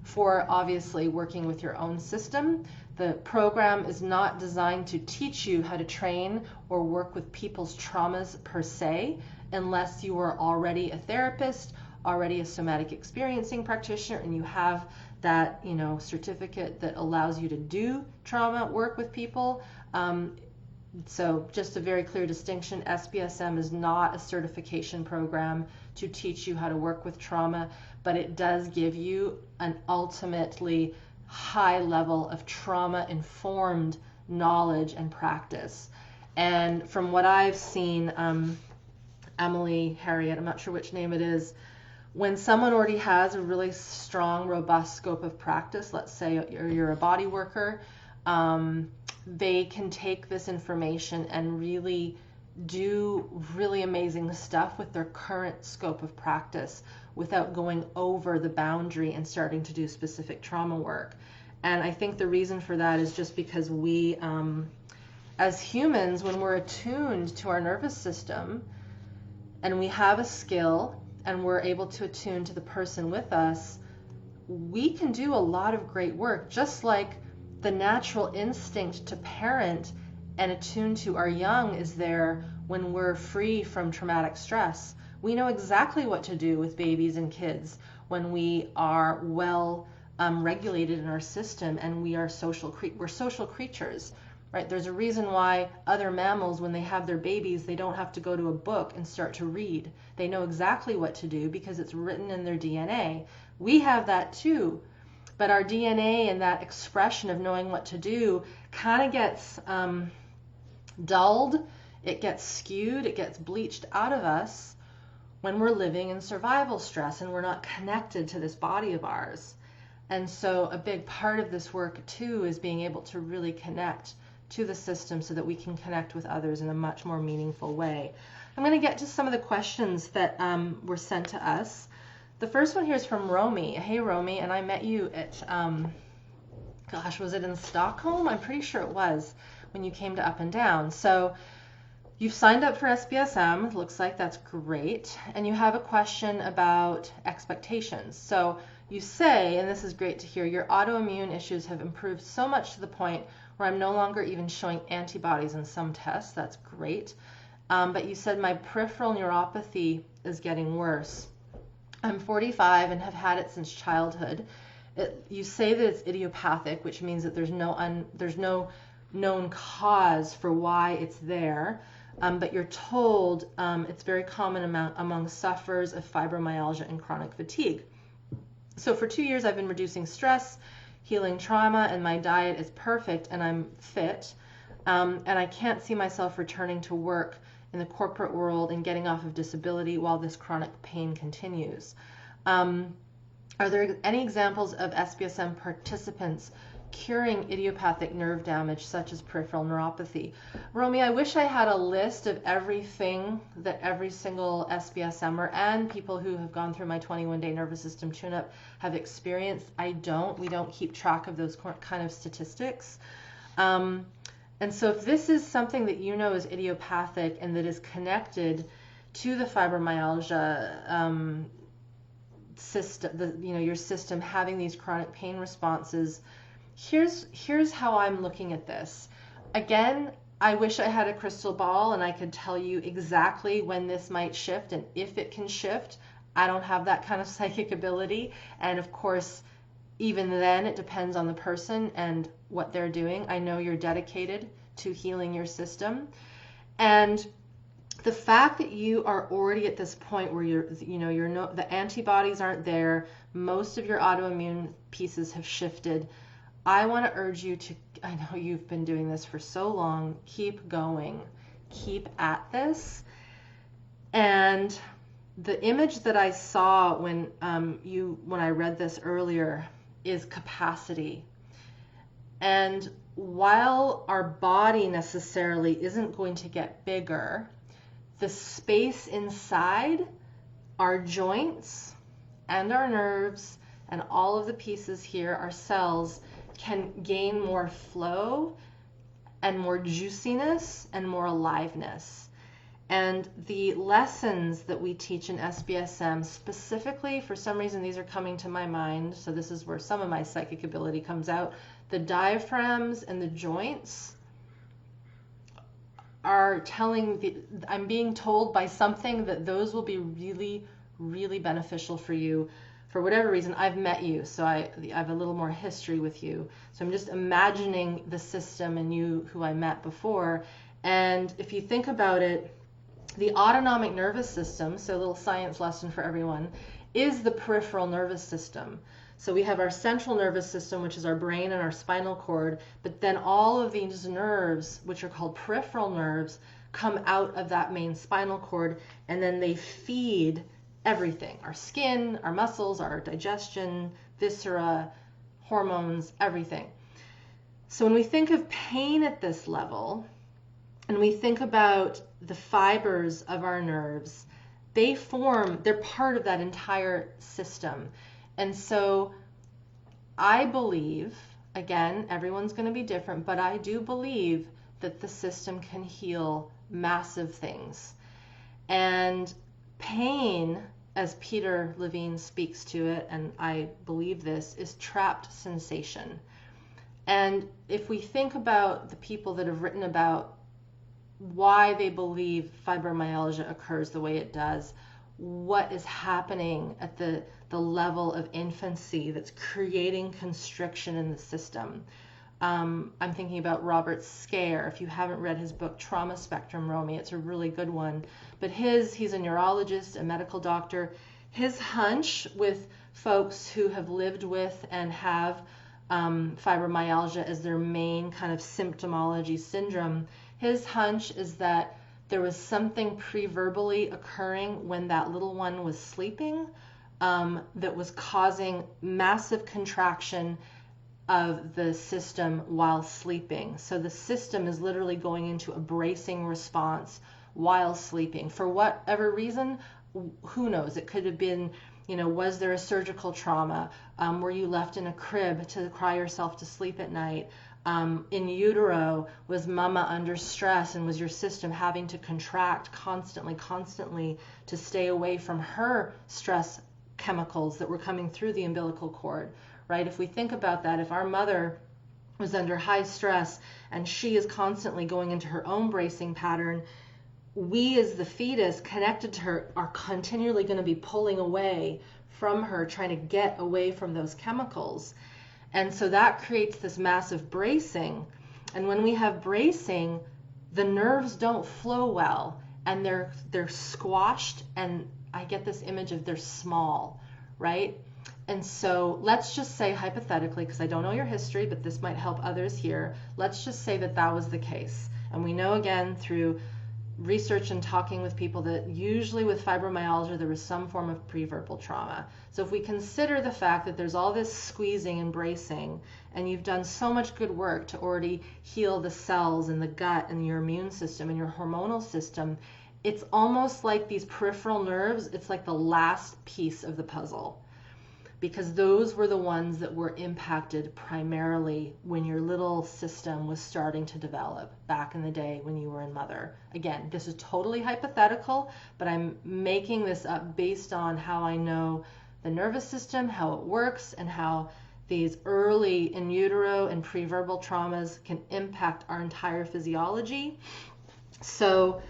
for obviously working with your own system. The program is not designed to teach you how to train or work with people's traumas per se, unless you are already a therapist, already a somatic experiencing practitioner, and you have that, certificate that allows you to do trauma work with people. So just a very clear distinction, SBSM is not a certification program to teach you how to work with trauma, but it does give you an ultimately high level of trauma-informed knowledge and practice. And from what I've seen, Emily, Harriet, I'm not sure which name it is, when someone already has a really strong, robust scope of practice, let's say you're a body worker, they can take this information and really do really amazing stuff with their current scope of practice without going over the boundary and starting to do specific trauma work. And I think the reason for that is just because we, as humans, when we're attuned to our nervous system and we have a skill and we're able to attune to the person with us, we can do a lot of great work, just like the natural instinct to parent and attune to our young is there when we're free from traumatic stress. We know exactly what to do with babies and kids when we are well regulated in our system, and we're social creatures, right? There's a reason why other mammals, when they have their babies, they don't have to go to a book and start to read. They know exactly what to do because it's written in their DNA. We have that too, but our DNA and that expression of knowing what to do kind of gets dulled, it gets skewed, it gets bleached out of us when we're living in survival stress and we're not connected to this body of ours. And so a big part of this work too is being able to really connect to the system so that we can connect with others in a much more meaningful way. I'm going to get to some of the questions that were sent to us. The first one here is from Romy. Hey, Romy, and I met you at, gosh, was it in Stockholm? I'm pretty sure it was, when you came to Up and Down. So you've signed up for SBSM. Looks like that's great. And you have a question about expectations. So you say, and this is great to hear, your autoimmune issues have improved so much to the point where I'm no longer even showing antibodies in some tests. That's great. But you said my peripheral neuropathy is getting worse. I'm 45 and have had it since childhood. You say that it's idiopathic, which means that there's no known cause for why it's there. But you're told it's very common among sufferers of fibromyalgia and chronic fatigue. So for 2 years, I've been reducing stress, healing trauma, and my diet is perfect, and I'm fit. And I can't see myself returning to work in the corporate world and getting off of disability while this chronic pain continues. Are there any examples of SBSM participants curing idiopathic nerve damage such as peripheral neuropathy? Romy, I wish I had a list of everything that every single SBSMer and people who have gone through my 21-day nervous system tune-up have experienced. I don't. We don't keep track of those kind of statistics. And so if this is something that you know is idiopathic and that is connected to the fibromyalgia system, your system having these chronic pain responses, here's how I'm looking at this. Again, I wish I had a crystal ball and I could tell you exactly when this might shift and if it can shift. I don't have that kind of psychic ability. And of course, even then, it depends on the person and what they're doing. I know you're dedicated to healing your system. And the fact that you are already at this point where the antibodies aren't there, most of your autoimmune pieces have shifted. I want to urge you to, I know you've been doing this for so long, keep going, keep at this. And the image that I saw when I read this earlier is capacity. And while our body necessarily isn't going to get bigger, the space inside our joints and our nerves and all of the pieces here, our cells, can gain more flow and more juiciness and more aliveness. And the lessons that we teach in SBSM, specifically, for some reason these are coming to my mind, so this is where some of my psychic ability comes out, the diaphragms and the joints are I'm being told by something that those will be really, really beneficial for you. For whatever reason, I've met you, so I have a little more history with you. So I'm just imagining the system and you who I met before. And if you think about it, the autonomic nervous system, so a little science lesson for everyone, is the peripheral nervous system. So we have our central nervous system, which is our brain and our spinal cord, but then all of these nerves, which are called peripheral nerves, come out of that main spinal cord, and then they feed everything, our skin, our muscles, our digestion, viscera, hormones, everything. So when we think of pain at this level, and we think about the fibers of our nerves, they're part of that entire system. And so I believe, again, everyone's going to be different, but I do believe that the system can heal massive things. And pain, as Peter Levine speaks to it, and I believe this, is trapped sensation. And if we think about the people that have written about why they believe fibromyalgia occurs the way it does, what is happening at the level of infancy that's creating constriction in the system. I'm thinking about Robert Scare. If you haven't read his book, Trauma Spectrum, Romy, it's a really good one. But he's a neurologist, a medical doctor. His hunch with folks who have lived with and have fibromyalgia as their main kind of symptomology syndrome, his hunch is that there was something pre-verbally occurring when that little one was sleeping that was causing massive contraction of the system while sleeping. So the system is literally going into a bracing response while sleeping. For whatever reason, who knows? It could have been Was there a surgical trauma? Were you left in a crib to cry yourself to sleep at night? In utero, was mama under stress, and was your system having to contract constantly to stay away from her stress chemicals that were coming through the umbilical cord, right? If we think about that, if our mother was under high stress and she is constantly going into her own bracing pattern, we as the fetus connected to her are continually going to be pulling away from her, trying to get away from those chemicals. And so that creates this massive bracing. And when we have bracing, the nerves don't flow well, and they're squashed, and I get this image of they're small, right? And so let's just say hypothetically, because I don't know your history, but this might help others here, let's just say that that was the case. And we know again through research and talking with people that usually with fibromyalgia there was some form of preverbal trauma. So if we consider the fact that there's all this squeezing and bracing, and you've done so much good work to already heal the cells in the gut and your immune system and your hormonal system, it's almost like these peripheral nerves, it's like the last piece of the puzzle, because those were the ones that were impacted primarily when your little system was starting to develop back in the day when you were in mother. Again, this is totally hypothetical, but I'm making this up based on how I know the nervous system, how it works, and how these early in utero and preverbal traumas can impact our entire physiology. So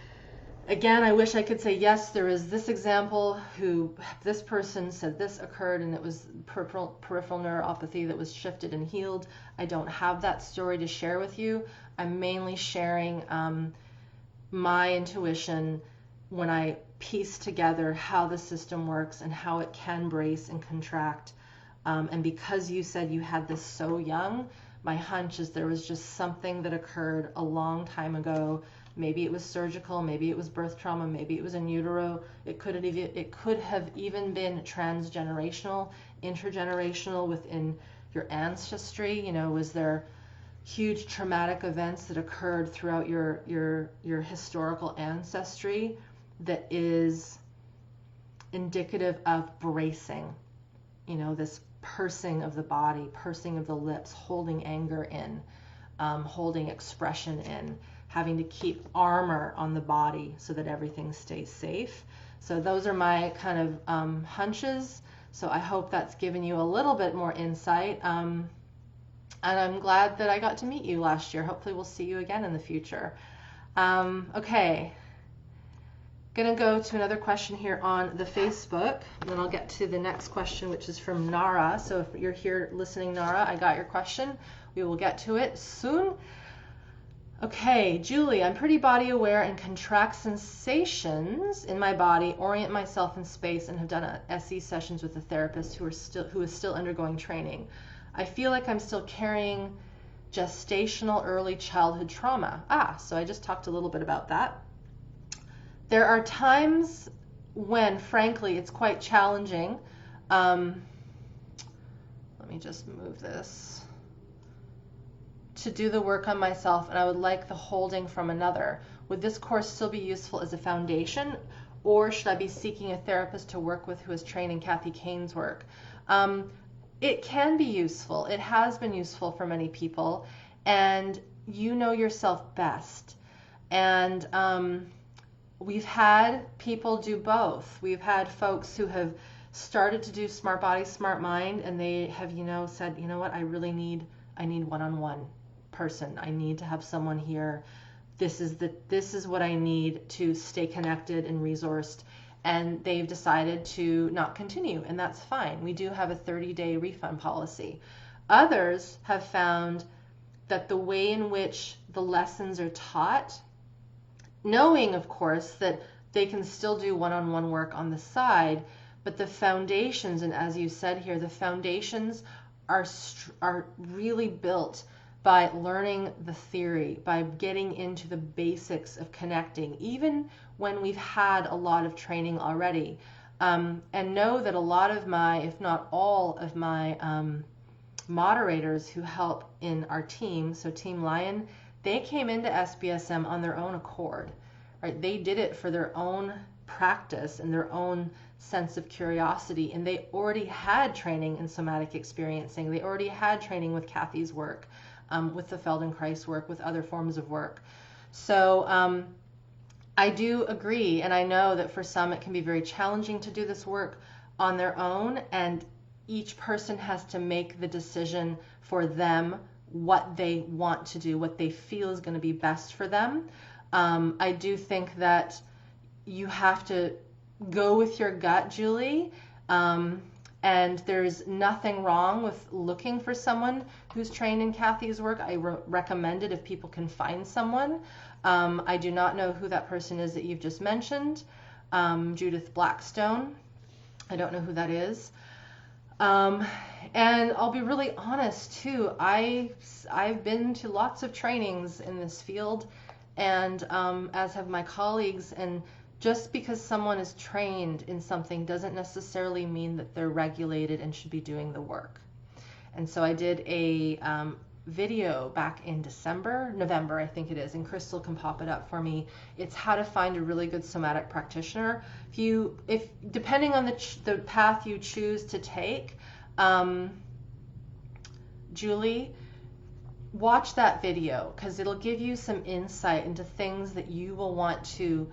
again, I wish I could say, yes, there is this example who this person said this occurred and it was peripheral neuropathy that was shifted and healed. I don't have that story to share with you. I'm mainly sharing my intuition when I piece together how the system works and how it can brace and contract. And because you said you had this so young, my hunch is there was just something that occurred a long time ago. Maybe it was surgical, maybe it was birth trauma, maybe it was in utero. It could have even been transgenerational, intergenerational within your ancestry. Was there huge traumatic events that occurred throughout your historical ancestry that is indicative of bracing? This pursing of the body, pursing of the lips, holding anger in, holding expression in, having to keep armor on the body so that everything stays safe. So those are my kind of hunches. So I hope that's given you a little bit more insight. And I'm glad that I got to meet you last year. Hopefully we'll see you again in the future. Okay. Gonna go to another question here on the Facebook, and then I'll get to the next question, which is from Nara. So if you're here listening, Nara, I got your question. We will get to it soon. Okay, Julie, I'm pretty body aware and contract sensations in my body, orient myself in space, and have done SE sessions with a therapist who is still undergoing training. I feel like I'm still carrying gestational early childhood trauma. So I just talked a little bit about that. There are times when, frankly, it's quite challenging. Let me just move this. To do the work on myself, and I would like the holding from another. Would this course still be useful as a foundation, or should I be seeking a therapist to work with who is trained in Kathy Kain's work? It can be useful. It has been useful for many people, and you know yourself best. And we've had people do both. We've had folks who have started to do Smart Body, Smart Mind, and they have, said, what, I need one-on-one person. I need to have someone here. This is what I need to stay connected and resourced. And they've decided to not continue, and that's fine. We do have a 30-day refund policy. Others have found that the way in which the lessons are taught, knowing, of course, that they can still do one-on-one work on the side, but the foundations, and as you said here, the foundations are really built by learning the theory, by getting into the basics of connecting, even when we've had a lot of training already. And know that a lot of my, if not all of my moderators who help in our team, so Team Lion, they came into SBSM on their own accord, right? They did it for their own practice and their own sense of curiosity, and they already had training in somatic experiencing. They already had training with Kathy's work, with the Feldenkrais work, with other forms of work. So I do agree, and I know that for some it can be very challenging to do this work on their own, and each person has to make the decision for them what they want to do, what they feel is going to be best for them. I do think that you have to go with your gut, Julie, and there's nothing wrong with looking for someone who's trained in Kathy's work. I recommend it if people can find someone. I do not know who that person is that you've just mentioned, Judith Blackstone. I don't know who that is. And I'll be really honest too, I've been to lots of trainings in this field, and as have my colleagues, and just because someone is trained in something doesn't necessarily mean that they're regulated and should be doing the work. And so I did a video back in November, I think it is, and Crystal can pop it up for me. It's how to find a really good somatic practitioner. If depending on the path you choose to take, Julie, watch that video, because it'll give you some insight into things that you will want to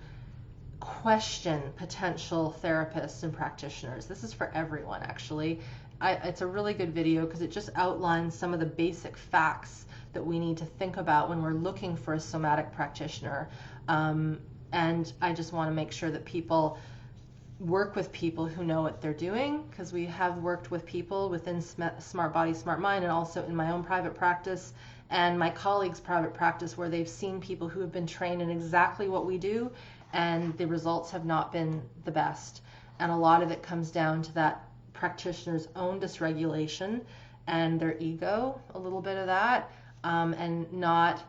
question potential therapists and practitioners. This is for everyone, actually. It's a really good video because it just outlines some of the basic facts that we need to think about when we're looking for a somatic practitioner. And I just want to make sure that people work with people who know what they're doing, because we have worked with people within Smart Body, Smart Mind, and also in my own private practice and my colleagues' private practice, where they've seen people who have been trained in exactly what we do, and the results have not been the best. And a lot of it comes down to that practitioner's own dysregulation and their ego, a little bit of that, and not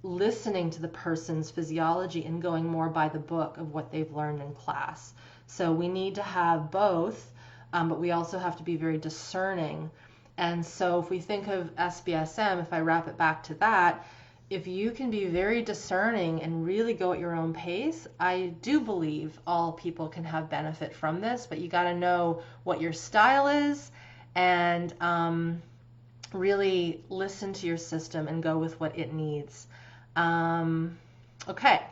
listening to the person's physiology and going more by the book of what they've learned in class. So we need to have both, but we also have to be very discerning. And so if we think of SBSM, if I wrap it back to that, if you can be very discerning and really go at your own pace, I do believe all people can have benefit from this, but you got to know what your style is and really listen to your system and go with what it needs. Okay.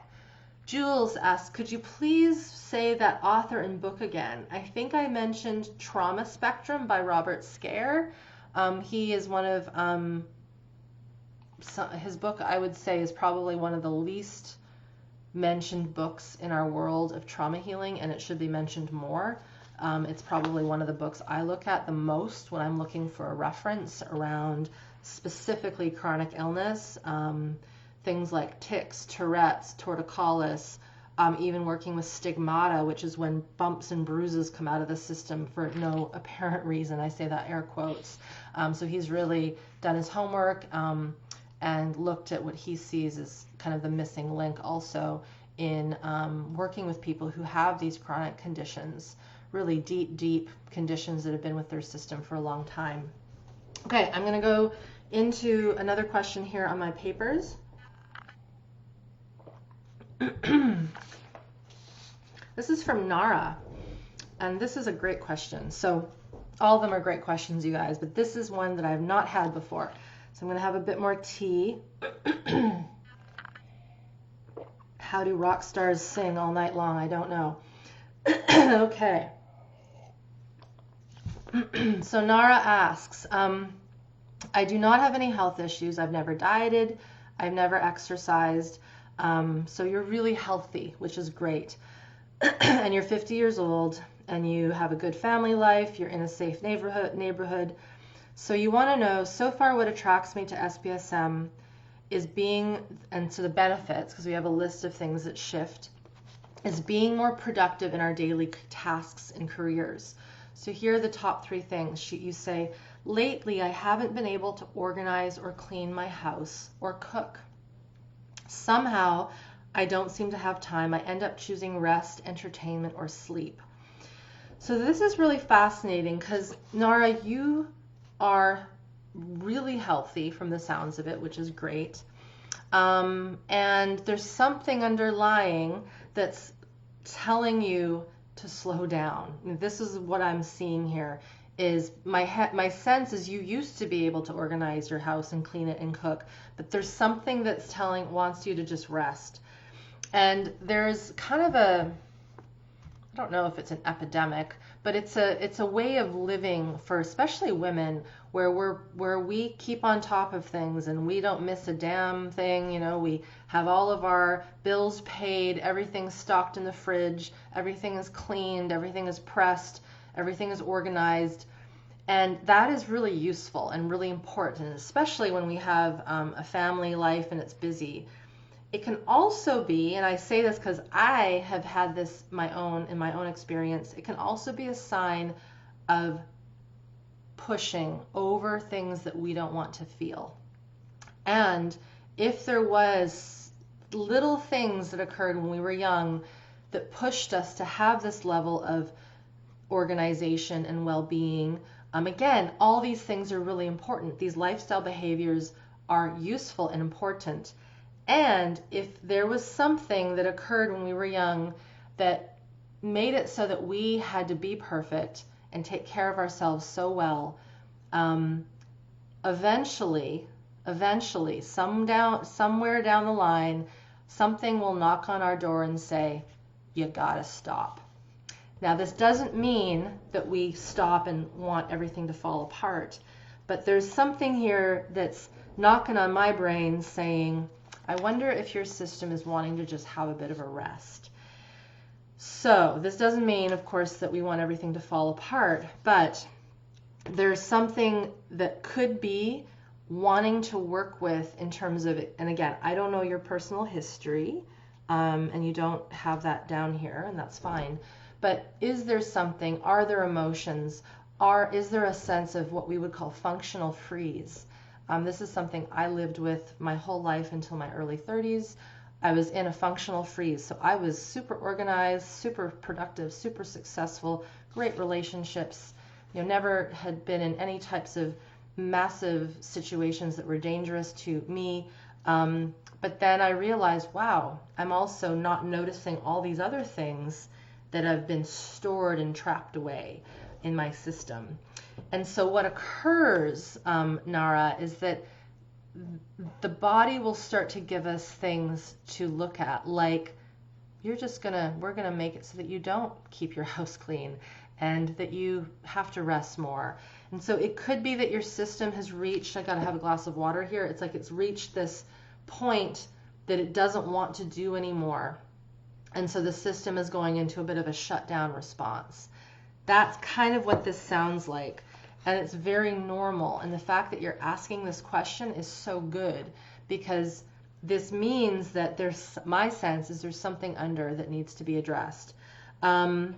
Jules asks, could you please say that author and book again? I think I mentioned Trauma Spectrum by Robert Scare. He is one of, his book, I would say, is probably one of the least mentioned books in our world of trauma healing, and it should be mentioned more. It's probably one of the books I look at the most when I'm looking for a reference around specifically chronic illness. Things like tics, Tourette's, torticollis, even working with stigmata, which is when bumps and bruises come out of the system for no apparent reason. I say that air quotes. So he's really done his homework and looked at what he sees as kind of the missing link also in working with people who have these chronic conditions, really deep conditions that have been with their system for a long time. Okay, I'm going to go into another question here on my papers. This is from Nara, and this is a great question. So all of them are great questions, you guys, but this is one that I have not had before. So I'm going to have a bit more tea. How do rock stars sing all night long? I don't know. Okay. So Nara asks, I do not have any health issues. I've never dieted. I've never exercised. So you're really healthy, which is great. And you're 50 years old and you have a good family life. You're in a safe neighborhood. So you want to know, so far what attracts me to SBSM is being, and to the benefits, because we have a list of things that shift, is being more productive in our daily tasks and careers. So here are the top 3 things. You say, lately I haven't been able to organize or clean my house or cook. Somehow I don't seem to have time. I end up choosing rest, entertainment, or sleep. So this is really fascinating because, Nara, you are really healthy from the sounds of it, which is great. And there's something underlying that's telling you to slow down. This is what I'm seeing here. Is my sense is you used to be able to organize your house and clean it and cook, but there's something that's wants you to just rest. And there's kind of I don't know if it's an epidemic, but it's a way of living for especially women where we keep on top of things and we don't miss a damn thing. You know, we have all of our bills paid, everything's stocked in the fridge, everything is cleaned, everything is pressed, everything is organized. And that is really useful and really important, especially when we have a family life and it's busy. It can also be, and I say this because I have had this in my own experience, it can also be a sign of pushing over things that we don't want to feel. And if there was little things that occurred when we were young that pushed us to have this level of organization and well-being, again, all these things are really important. These lifestyle behaviors are useful and important. And if there was something that occurred when we were young that made it so that we had to be perfect and take care of ourselves so well, eventually, somewhere down the line, something will knock on our door and say, you gotta stop. Now, this doesn't mean that we stop and want everything to fall apart, but there's something here that's knocking on my brain saying, I wonder if your system is wanting to just have a bit of a rest. So this doesn't mean, of course, that we want everything to fall apart, but there's something that could be wanting to work with in terms of it. And again, I don't know your personal history, and you don't have that down here, and that's fine. But is there something, are there emotions, is there a sense of what we would call functional freeze? This is something I lived with my whole life until my early 30s. I was in a functional freeze. So I was super organized, super productive, super successful, great relationships, never had been in any types of massive situations that were dangerous to me. But then I realized, wow, I'm also not noticing all these other things that have been stored and trapped away in my system. And so what occurs, Nara, is that the body will start to give us things to look at, like we're gonna make it so that you don't keep your house clean and that you have to rest more. And so it could be that your system has reached, I gotta have a glass of water here, it's like it's reached this point that it doesn't want to do anymore. And so the system is going into a bit of a shutdown response. That's kind of what this sounds like. And it's very normal. And the fact that you're asking this question is so good, because this means that my sense is there's something under that needs to be addressed. Okay,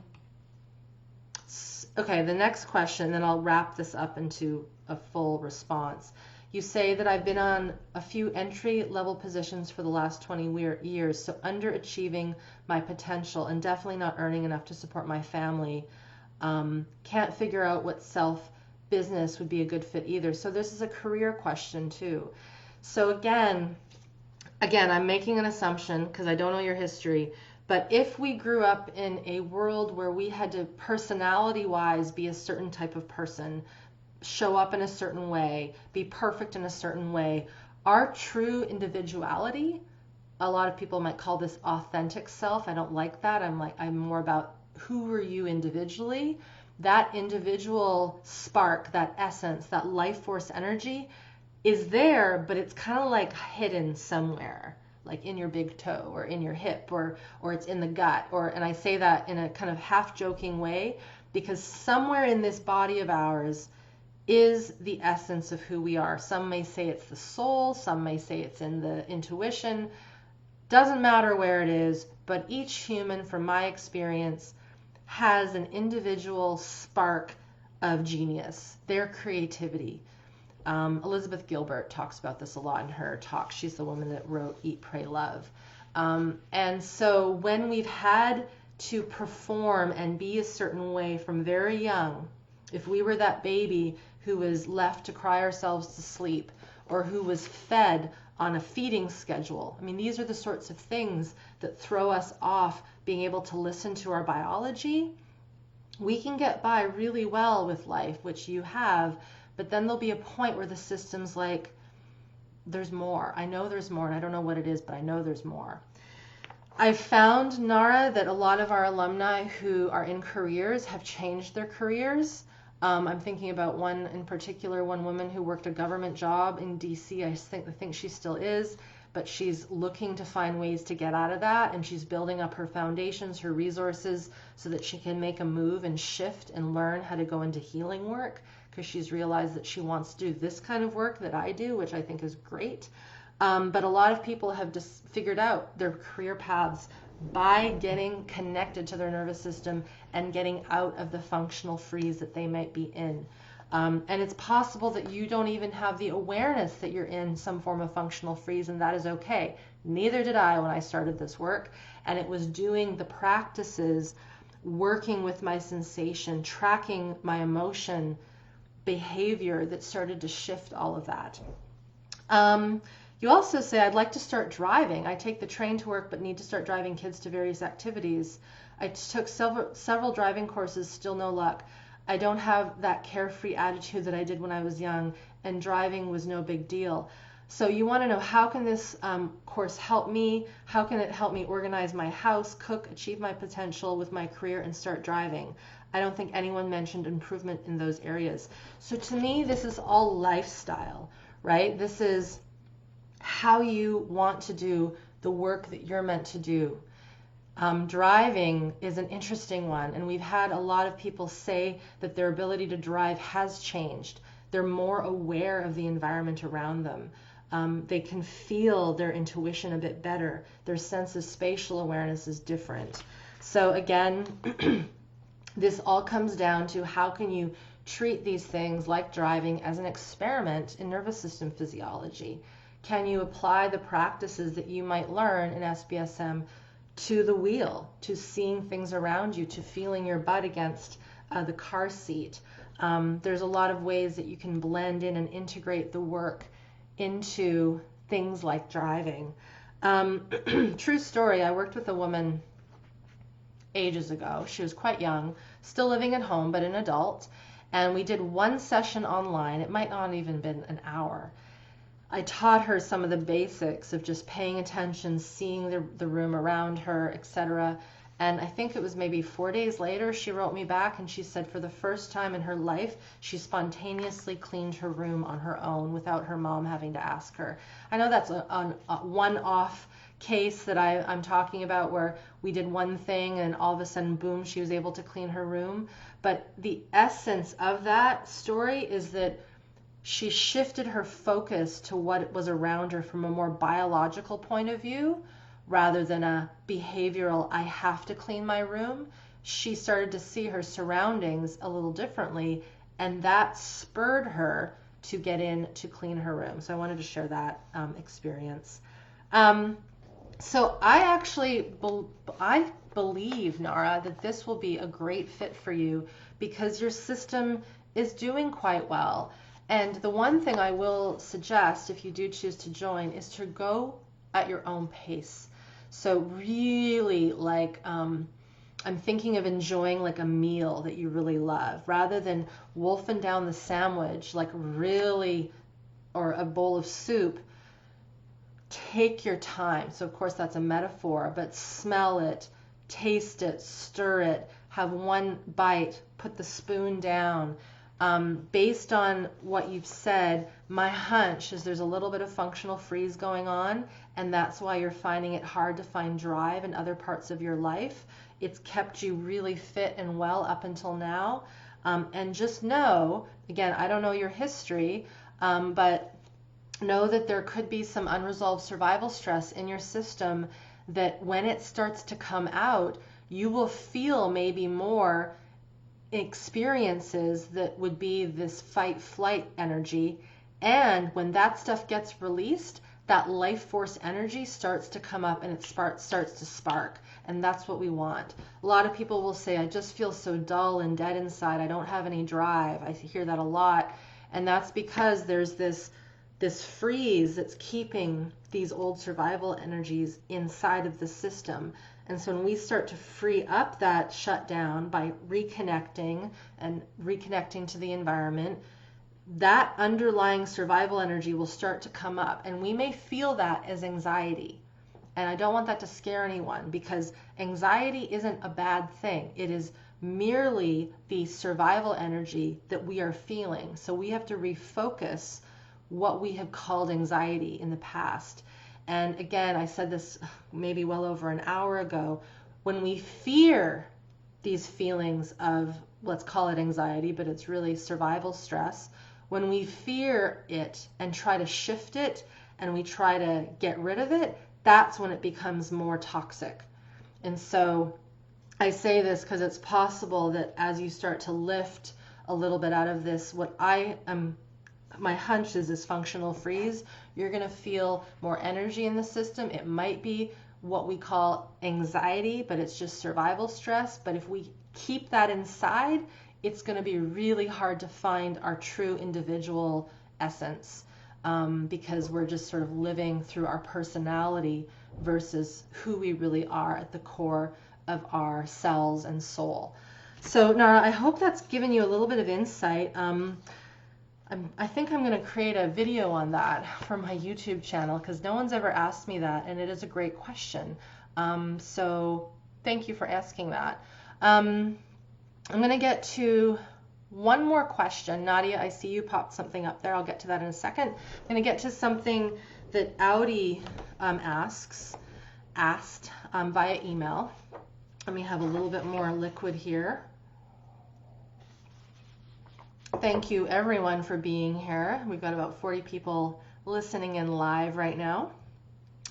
the next question, then I'll wrap this up into a full response. You say that I've been on a few entry-level positions for the last 20 years, so underachieving my potential and definitely not earning enough to support my family. Can't figure out what business would be a good fit either. So this is a career question too. So again, I'm making an assumption because I don't know your history, but if we grew up in a world where we had to personality-wise be a certain type of person, show up in a certain way, be perfect in a certain way, our true individuality, a lot of people might call this authentic self. I don't like that. I'm more about who are you individually. That individual spark, that essence, that life force energy is there, but it's kind of like hidden somewhere, like in your big toe or in your hip or it's in the gut, and I say that in a kind of half joking way because somewhere in this body of ours is the essence of who we are. Some may say it's the soul, some may say it's in the intuition. Doesn't matter where it is, but each human, from my experience, has an individual spark of genius, their creativity. Elizabeth Gilbert talks about this a lot in her talk. She's the woman that wrote Eat, Pray, Love. And so when we've had to perform and be a certain way from very young, if we were that baby who was left to cry ourselves to sleep or who was fed on a feeding schedule. I mean, these are the sorts of things that throw us off being able to listen to our biology. We can get by really well with life, which you have, but then there'll be a point where the system's like, there's more. I know there's more, and I don't know what it is, but I know there's more. I've found, Nara, that a lot of our alumni who are in careers have changed their careers. I'm thinking about one in particular, one woman who worked a government job in DC. I think she still is, but she's looking to find ways to get out of that, and she's building up her foundations, her resources, so that she can make a move and shift and learn how to go into healing work, because she's realized that she wants to do this kind of work that I do, which I think is great. But a lot of people have just figured out their career paths by getting connected to their nervous system and getting out of the functional freeze that they might be in. And it's possible that you don't even have the awareness that you're in some form of functional freeze, and that is okay. Neither did I when I started this work. And it was doing the practices, working with my sensation, tracking my emotion, behavior that started to shift all of that. You also say, I'd like to start driving. I take the train to work, but need to start driving kids to various activities. I took several driving courses, still no luck. I don't have that carefree attitude that I did when I was young, and driving was no big deal. So you want to know, how can this course help me? How can it help me organize my house, cook, achieve my potential with my career, and start driving? I don't think anyone mentioned improvement in those areas. So to me, this is all lifestyle, right? This is how you want to do the work that you're meant to do. Driving is an interesting one, and we've had a lot of people say that their ability to drive has changed. They're more aware of the environment around them. They can feel their intuition a bit better. Their sense of spatial awareness is different. So again, this all comes down to, how can you treat these things like driving as an experiment in nervous system physiology? Can you apply the practices that you might learn in SBSM to the wheel, to seeing things around you, to feeling your butt against the car seat? There's a lot of ways that you can blend in and integrate the work into things like driving. True story, I worked with a woman ages ago. She was quite young, still living at home, but an adult. And we did one session online. It might not even been an hour. I taught her some of the basics of just paying attention, seeing the room around her, etc. And I think it was maybe 4 days later, she wrote me back and she said for the first time in her life, she spontaneously cleaned her room on her own without her mom having to ask her. I know that's a one-off case that I'm talking about, where we did one thing and all of a sudden, boom, she was able to clean her room. But the essence of that story is that she shifted her focus to what was around her from a more biological point of view, rather than a behavioral, I have to clean my room. She started to see her surroundings a little differently, and that spurred her to get in to clean her room. So I wanted to share that experience. So I believe, Nara, that this will be a great fit for you, because your system is doing quite well. And the one thing I will suggest, if you do choose to join, is to go at your own pace. So really, like, I'm thinking of enjoying like a meal that you really love, rather than wolfing down the sandwich, like really, or a bowl of soup. Take your time. So of course that's a metaphor, but smell it, taste it, stir it, have one bite, put the spoon down. Based on what you've said, my hunch is there's a little bit of functional freeze going on, and that's why you're finding it hard to find drive in other parts of your life. It's kept you really fit and well up until now. And just know, again, I don't know your history, but know that there could be some unresolved survival stress in your system, that when it starts to come out, you will feel maybe more experiences that would be this fight-flight energy. And when that stuff gets released, that life force energy starts to come up, and it starts to spark. And that's what we want. A lot of people will say, I just feel so dull and dead inside. I don't have any drive. I hear that a lot. And that's because there's this this freeze that's keeping these old survival energies inside of the system. And so when we start to free up that shutdown by reconnecting to the environment, that underlying survival energy will start to come up. And we may feel that as anxiety. And I don't want that to scare anyone, because anxiety isn't a bad thing. It is merely the survival energy that we are feeling. So we have to refocus what we have called anxiety in the past. And again, I said this maybe well over an hour ago, when we fear these feelings of, let's call it anxiety, but it's really survival stress, when we fear it and try to shift it and we try to get rid of it, that's when it becomes more toxic. And so I say this because it's possible that as you start to lift a little bit out of this, my hunch is this functional freeze, you're going to feel more energy in the system. It might be what we call anxiety, but it's just survival stress. But if we keep that inside, it's going to be really hard to find our true individual essence, because we're just sort of living through our personality versus who we really are at the core of our cells and soul. So Nara, I hope that's given you a little bit of insight. I think I'm going to create a video on that for my YouTube channel, because no one's ever asked me that, and it is a great question. So thank you for asking that. I'm going to get to one more question. Nadia, I see you popped something up there. I'll get to that in a second. I'm going to get to something that Audi asked via email. Let me have a little bit more liquid here. Thank you everyone for being here. We've got about 40 people listening in live right now.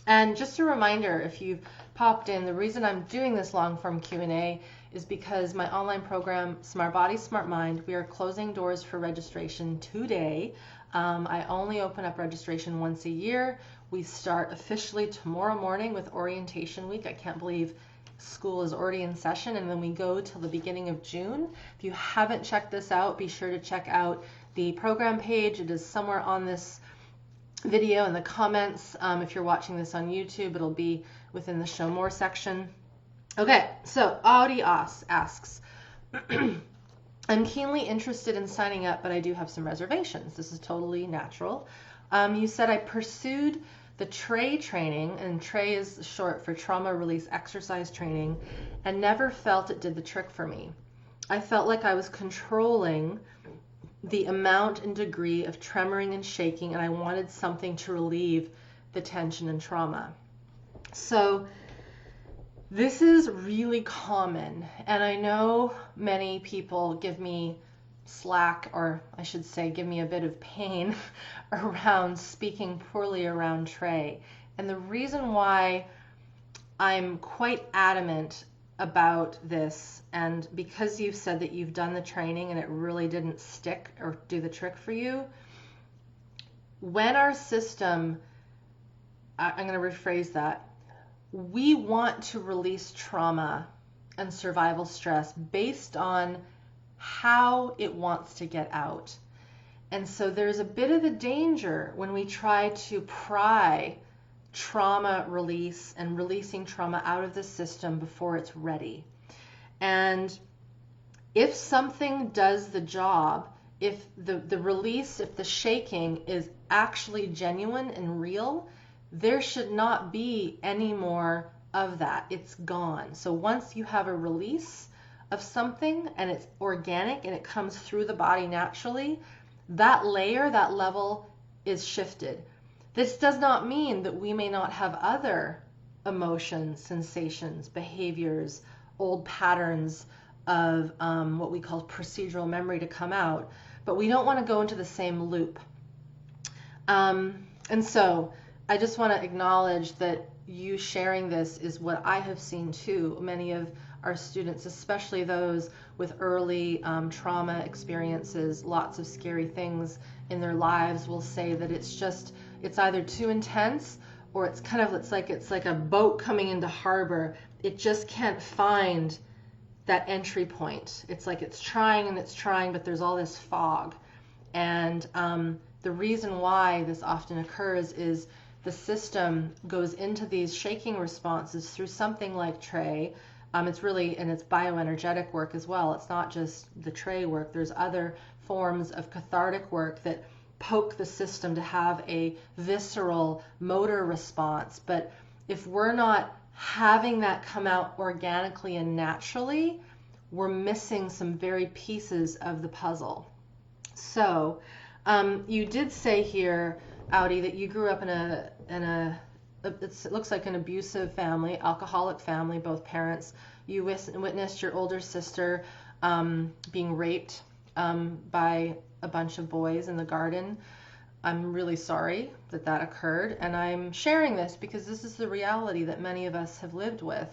And just a reminder, if you've popped in, the reason I'm doing this long form Q&A is because my online program, Smart Body, Smart Mind, we are closing doors for registration today. I only open up registration once a year. We start officially tomorrow morning with orientation week. I can't believe school is already in session, and then we go till the beginning of June. If you haven't checked this out, be sure to check out the program page. It is somewhere on this video in the comments. If you're watching this on YouTube, it'll be within the show more section. Okay, so Audi asks, I'm keenly interested in signing up, but I do have some reservations. This is totally natural. You said I pursued the TRAY training, and TRAY is short for trauma release exercise training, and never felt it did the trick for me. I felt like I was controlling the amount and degree of tremoring and shaking, and I wanted something to relieve the tension and trauma. So this is really common, and I know many people give me slack, or I should say give me a bit of pain around speaking poorly around TRAY. And the reason why I'm quite adamant about this, and because you've said that you've done the training and it really didn't stick or do the trick for you, when our system, I'm going to rephrase that, we want to release trauma and survival stress based on how it wants to get out. And so there's a bit of a danger when we try to pry trauma release and releasing trauma out of the system before it's ready. And if something does the job, if the release, if the shaking is actually genuine and real, there should not be any more of that. It's gone. So once you have a release of something and it's organic and it comes through the body naturally, that layer, that level is shifted. This does not mean that we may not have other emotions, sensations, behaviors, old patterns of what we call procedural memory to come out, but we don't want to go into the same loop. And so I just want to acknowledge that you sharing this is what I have seen too. Many of our students, especially those with early trauma experiences, lots of scary things in their lives, will say that it's either too intense or it's like a boat coming into harbor. It just can't find that entry point. It's like it's trying and it's trying, but there's all this fog. And the reason why this often occurs is the system goes into these shaking responses through something like tray. It's really, and it's bioenergetic work as well. It's not just the tray work. There's other forms of cathartic work that poke the system to have a visceral motor response. But if we're not having that come out organically and naturally, we're missing some very pieces of the puzzle. So you did say here, Audi, that you grew up in a it looks like an abusive family, alcoholic family, both parents. You witnessed your older sister being raped by a bunch of boys in the garden. I'm really sorry that that occurred, and I'm sharing this because this is the reality that many of us have lived with.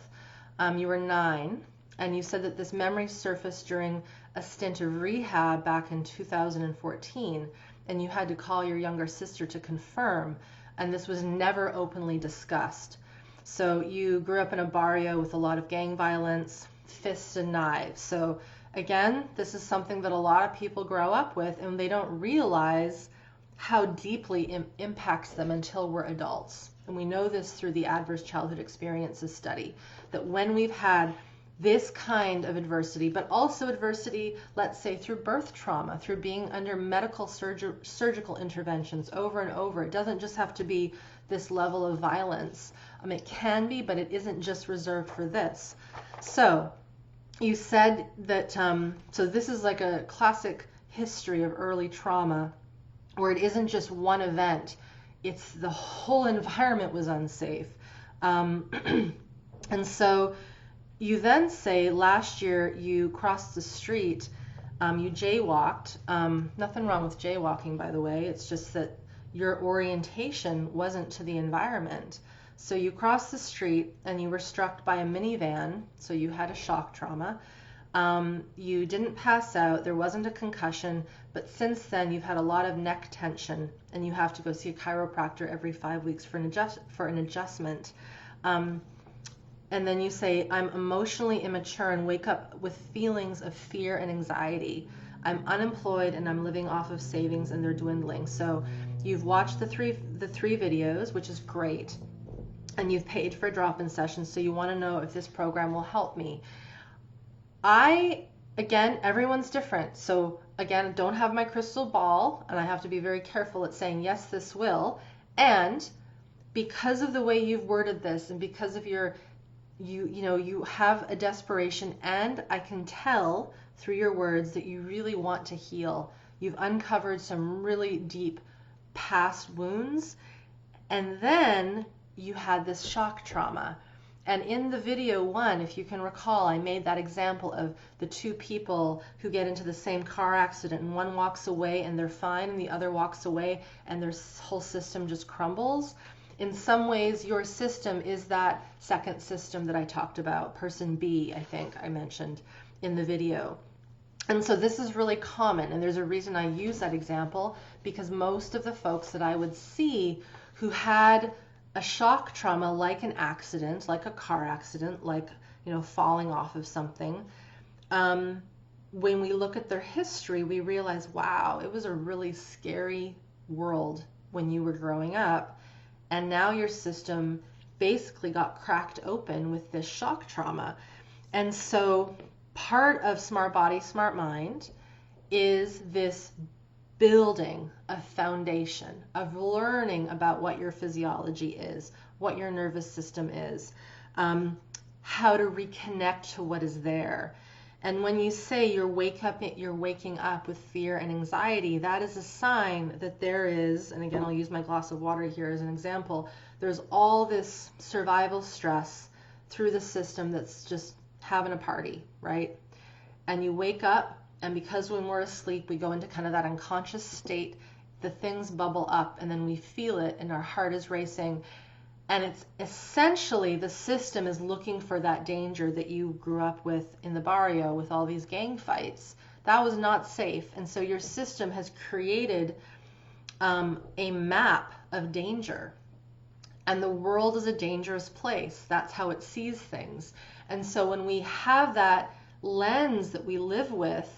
You were 9, and you said that this memory surfaced during a stint of rehab back in 2014, and you had to call your younger sister to confirm, and this was never openly discussed. So you grew up in a barrio with a lot of gang violence, fists and knives. So again, this is something that a lot of people grow up with, and they don't realize how deeply it impacts them until we're adults. And we know this through the Adverse Childhood Experiences study, that when we've had this kind of adversity, but also adversity, let's say through birth trauma, through being under medical surgical interventions over and over. It doesn't just have to be this level of violence. It can be, but it isn't just reserved for this. So you said that, so this is like a classic history of early trauma where it isn't just one event, it's the whole environment was unsafe. And so you then say last year you crossed the street, you jaywalked. Nothing wrong with jaywalking, by the way. It's just that your orientation wasn't to the environment. So you crossed the street and you were struck by a minivan, so you had a shock trauma. You didn't pass out, there wasn't a concussion, but since then you've had a lot of neck tension and you have to go see a chiropractor every 5 weeks for an adjustment. And then you say, I'm emotionally immature and wake up with feelings of fear and anxiety. I'm unemployed and I'm living off of savings and they're dwindling. So you've watched the three videos, which is great, and you've paid for a drop-in session, so you want to know if this program will help me. Again, everyone's different. So again, don't have my crystal ball, and I have to be very careful at saying, yes, this will. And because of the way you've worded this, and because of your, you have a desperation, and I can tell through your words that you really want to heal. You've uncovered some really deep past wounds, and then you had this shock trauma. And in the video 1, if you can recall, I made that example of the 2 people who get into the same car accident, and one walks away and they're fine, and the other walks away and their whole system just crumbles. In some ways, your system is that second system that I talked about, person B, I think I mentioned in the video. And so this is really common, and there's a reason I use that example, because most of the folks that I would see who had a shock trauma, like an accident, like a car accident, like, falling off of something, when we look at their history, we realize, wow, it was a really scary world when you were growing up, and now your system basically got cracked open with this shock trauma. And so part of Smart Body, Smart Mind is this building a foundation of learning about what your physiology is, what your nervous system is, how to reconnect to what is there. And when you say you're waking up with fear and anxiety, that is a sign that there is, and again, I'll use my glass of water here as an example, there's all this survival stress through the system that's just having a party, right? And you wake up, and because when we're asleep, we go into kind of that unconscious state, the things bubble up, and then we feel it, and our heart is racing. And it's essentially the system is looking for that danger that you grew up with in the barrio with all these gang fights. That was not safe. And so your system has created a map of danger. And the world is a dangerous place. That's how it sees things. And so when we have that lens that we live with,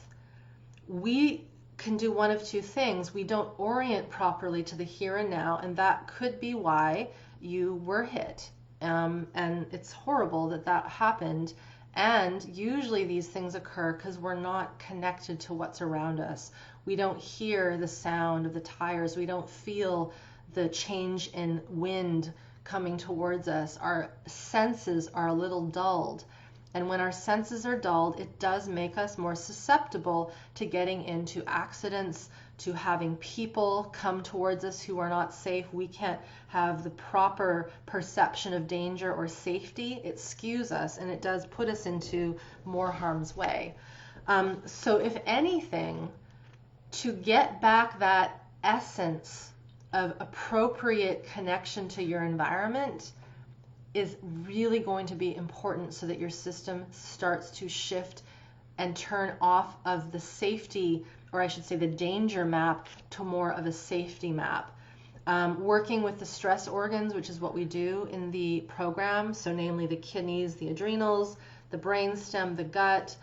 we can do one of two things. We don't orient properly to the here and now, and that could be why you were hit. And it's horrible that that happened. And usually these things occur because we're not connected to what's around us. We don't hear the sound of the tires. We don't feel the change in wind coming towards us. Our senses are a little dulled. And when our senses are dulled, it does make us more susceptible to getting into accidents, to having people come towards us who are not safe. We can't have the proper perception of danger or safety. It skews us, and it does put us into more harm's way. So if anything, to get back that essence of appropriate connection to your environment is really going to be important, so that your system starts to shift and turn off of the safety, or I should say the danger map, to more of a safety map. Working with the stress organs, which is what we do in the program, so namely the kidneys, the adrenals, the brainstem, the gut,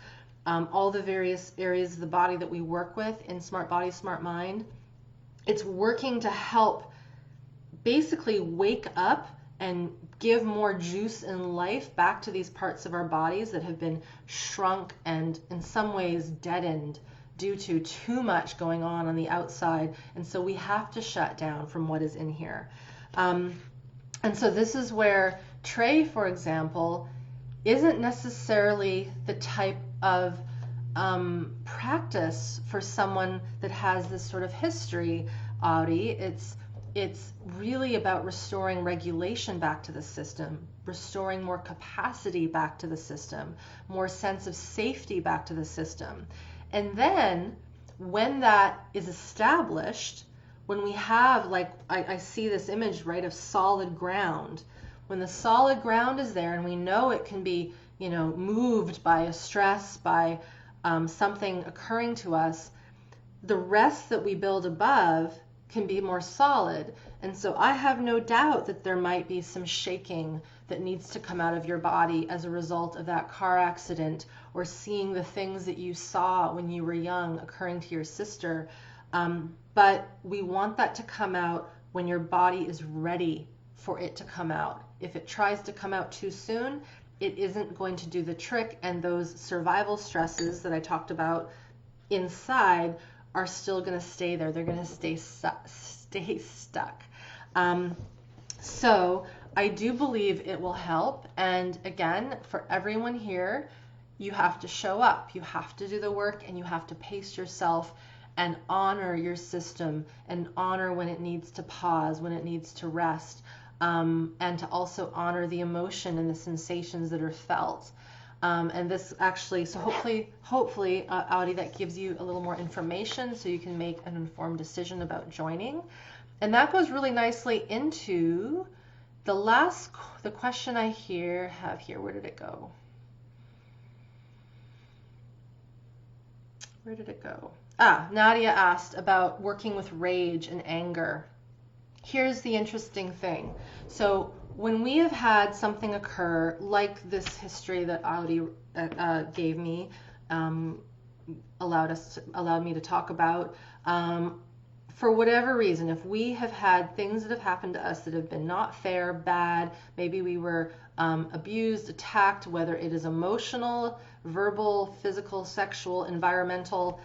all the various areas of the body that we work with in Smart Body, Smart Mind. It's working to help basically wake up and give more juice and life back to these parts of our bodies that have been shrunk and in some ways deadened due to too much going on the outside. And so we have to shut down from what is in here. And so this is where Trey, for example, isn't necessarily the type of practice for someone that has this sort of history, Audi. It's really about restoring regulation back to the system, restoring more capacity back to the system, more sense of safety back to the system. And then when that is established, when we have, like, I see this image, right, of solid ground. When the solid ground is there and we know it can be, moved by a stress, by something occurring to us, the rest that we build above can be more solid. And so I have no doubt that there might be some shaking that needs to come out of your body as a result of that car accident, or seeing the things that you saw when you were young occurring to your sister. But we want that to come out when your body is ready for it to come out. If it tries to come out too soon, it isn't going to do the trick, and those survival stresses that I talked about inside are still going to stay there. They're going to stay stuck. So I do believe it will help. And again, for everyone here, you have to show up. You have to do the work, and you have to pace yourself and honor your system, and honor when it needs to pause, when it needs to rest, and to also honor the emotion and the sensations that are felt. And this actually, so hopefully, Audi, that gives you a little more information so you can make an informed decision about joining. And that goes really nicely into the question I have here. Where did it go? Where did it go? Nadia asked about working with rage and anger. Here's the interesting thing. So when we have had something occur, like this history that Audi gave me, allowed me to talk about, for whatever reason, if we have had things that have happened to us that have been not fair, bad, maybe we were abused, attacked, whether it is emotional, verbal, physical, sexual, environmental,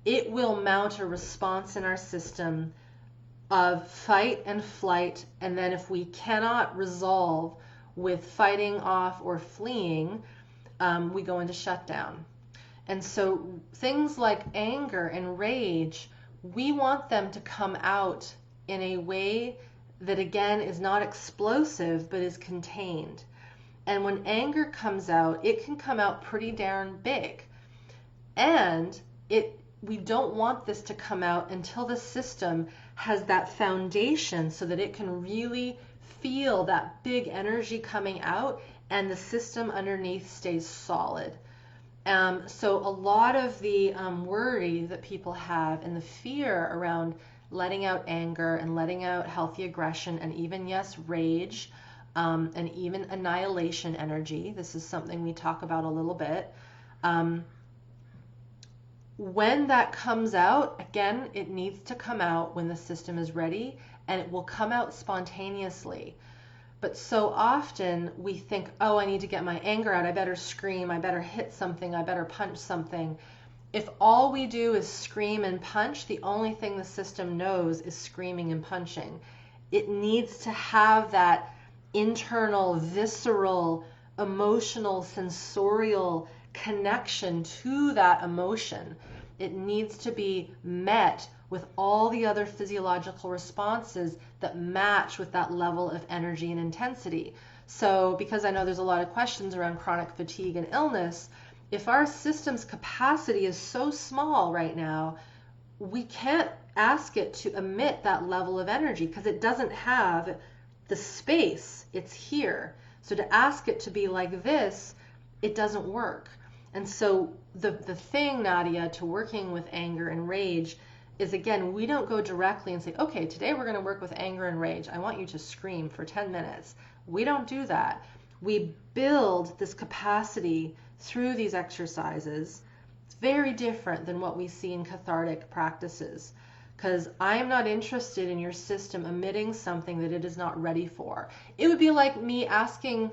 it will mount a response in our system of fight and flight. And then if we cannot resolve with fighting off or fleeing, we go into shutdown. And so things like anger and rage, we want them to come out in a way that, again, is not explosive, but is contained. And when anger comes out, it can come out pretty darn big. And we don't want this to come out until the system has that foundation so that it can really feel that big energy coming out and the system underneath stays solid. So a lot of the worry that people have and the fear around letting out anger and letting out healthy aggression and even, yes, rage, and even annihilation energy. This is something we talk about a little bit. When that comes out, again, it needs to come out when the system is ready, and it will come out spontaneously. But so often we think, oh, I need to get my anger out. I better scream. I better hit something. I better punch something. If all we do is scream and punch, the only thing the system knows is screaming and punching. It needs to have that internal, visceral, emotional, sensorial connection to that emotion. It needs to be met with all the other physiological responses that match with that level of energy and intensity. So, because I know there's a lot of questions around chronic fatigue and illness, if our system's capacity is so small right now, we can't ask it to emit that level of energy because it doesn't have the space. It's here. So to ask it to be like this, it doesn't work. And so the thing, Nadia, to working with anger and rage is, again, we don't go directly and say, okay, today we're going to work with anger and rage. I want you to scream for 10 minutes. We don't do that. We build this capacity through these exercises. It's very different than what we see in cathartic practices, because I am not interested in your system emitting something that it is not ready for. It would be like me asking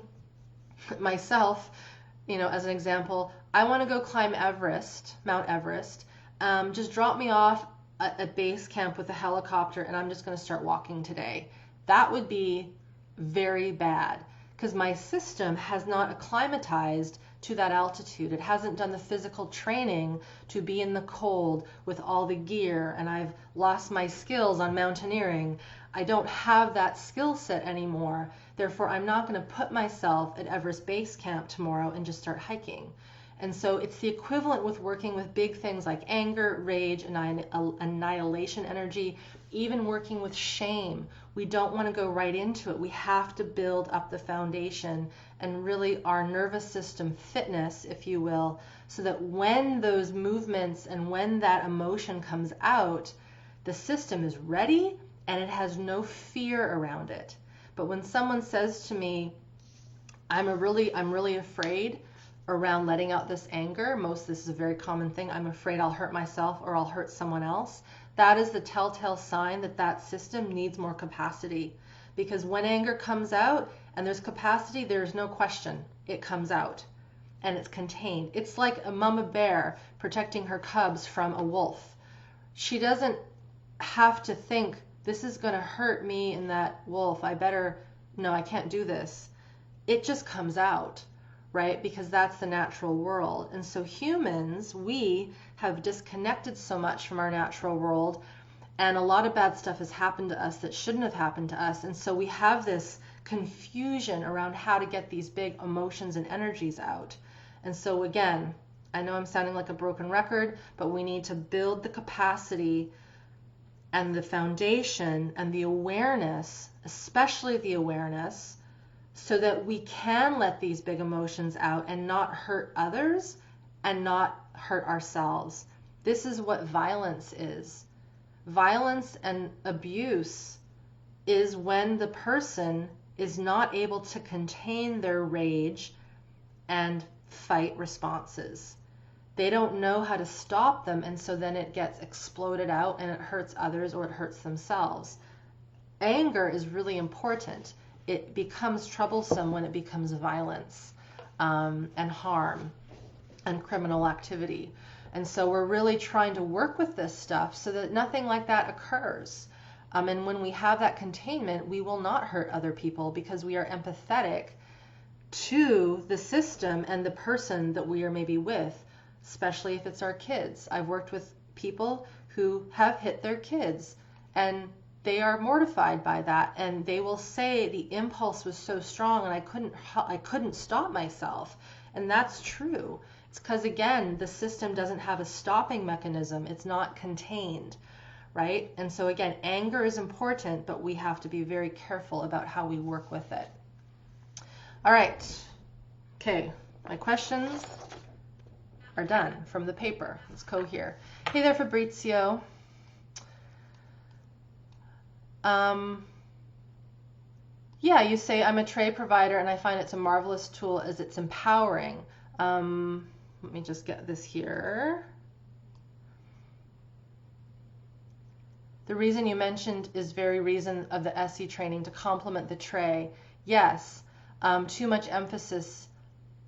myself, as an example, I want to go climb Everest, Mount Everest. Just drop me off at base camp with a helicopter and I'm just going to start walking today. That would be very bad because my system has not acclimatized to that altitude. It hasn't done the physical training to be in the cold with all the gear, and I've lost my skills on mountaineering. I don't have that skill set anymore. Therefore, I'm not going to put myself at Everest Base Camp tomorrow and just start hiking. And so it's the equivalent with working with big things like anger, rage, annihilation energy, even working with shame. We don't want to go right into it. We have to build up the foundation and really our nervous system fitness, if you will, so that when those movements and when that emotion comes out, the system is ready and it has no fear around it. But when someone says to me, I'm really afraid around letting out this anger, this is a very common thing, I'm afraid I'll hurt myself or I'll hurt someone else, that is the telltale sign that that system needs more capacity. Because when anger comes out and there's capacity, there's no question, it comes out and it's contained. It's like a mama bear protecting her cubs from a wolf. She doesn't have to think, this is going to hurt me and that wolf, I can't do this. It just comes out, right? Because that's the natural world. And so humans, we have disconnected so much from our natural world, and a lot of bad stuff has happened to us that shouldn't have happened to us. And so we have this confusion around how to get these big emotions and energies out. And so again, I know I'm sounding like a broken record, but we need to build the capacity and the foundation and the awareness, especially the awareness, so that we can let these big emotions out and not hurt others and not hurt ourselves. This is what violence is. Violence and abuse is when the person is not able to contain their rage and fight responses. They don't know how to stop them, and so then it gets exploded out and it hurts others or it hurts themselves. Anger is really important. It becomes troublesome when it becomes violence and harm and criminal activity. And so we're really trying to work with this stuff so that nothing like that occurs. And when we have that containment, we will not hurt other people because we are empathetic to the system and the person that we are maybe with, especially if it's our kids. I've worked with people who have hit their kids and they are mortified by that, and they will say the impulse was so strong and I couldn't stop myself. And that's true. It's because, again, the system doesn't have a stopping mechanism. It's not contained, right? And so again, anger is important, but we have to be very careful about how we work with it. All right. Okay, my questions are done from the paper. Let's go here. Hey there, Fabrizio. Yeah, you say, I'm a tray provider and I find it's a marvelous tool as it's empowering. Let me just get this here. The reason you mentioned is very reason of the SE training to complement the tray. Yes, too much emphasis.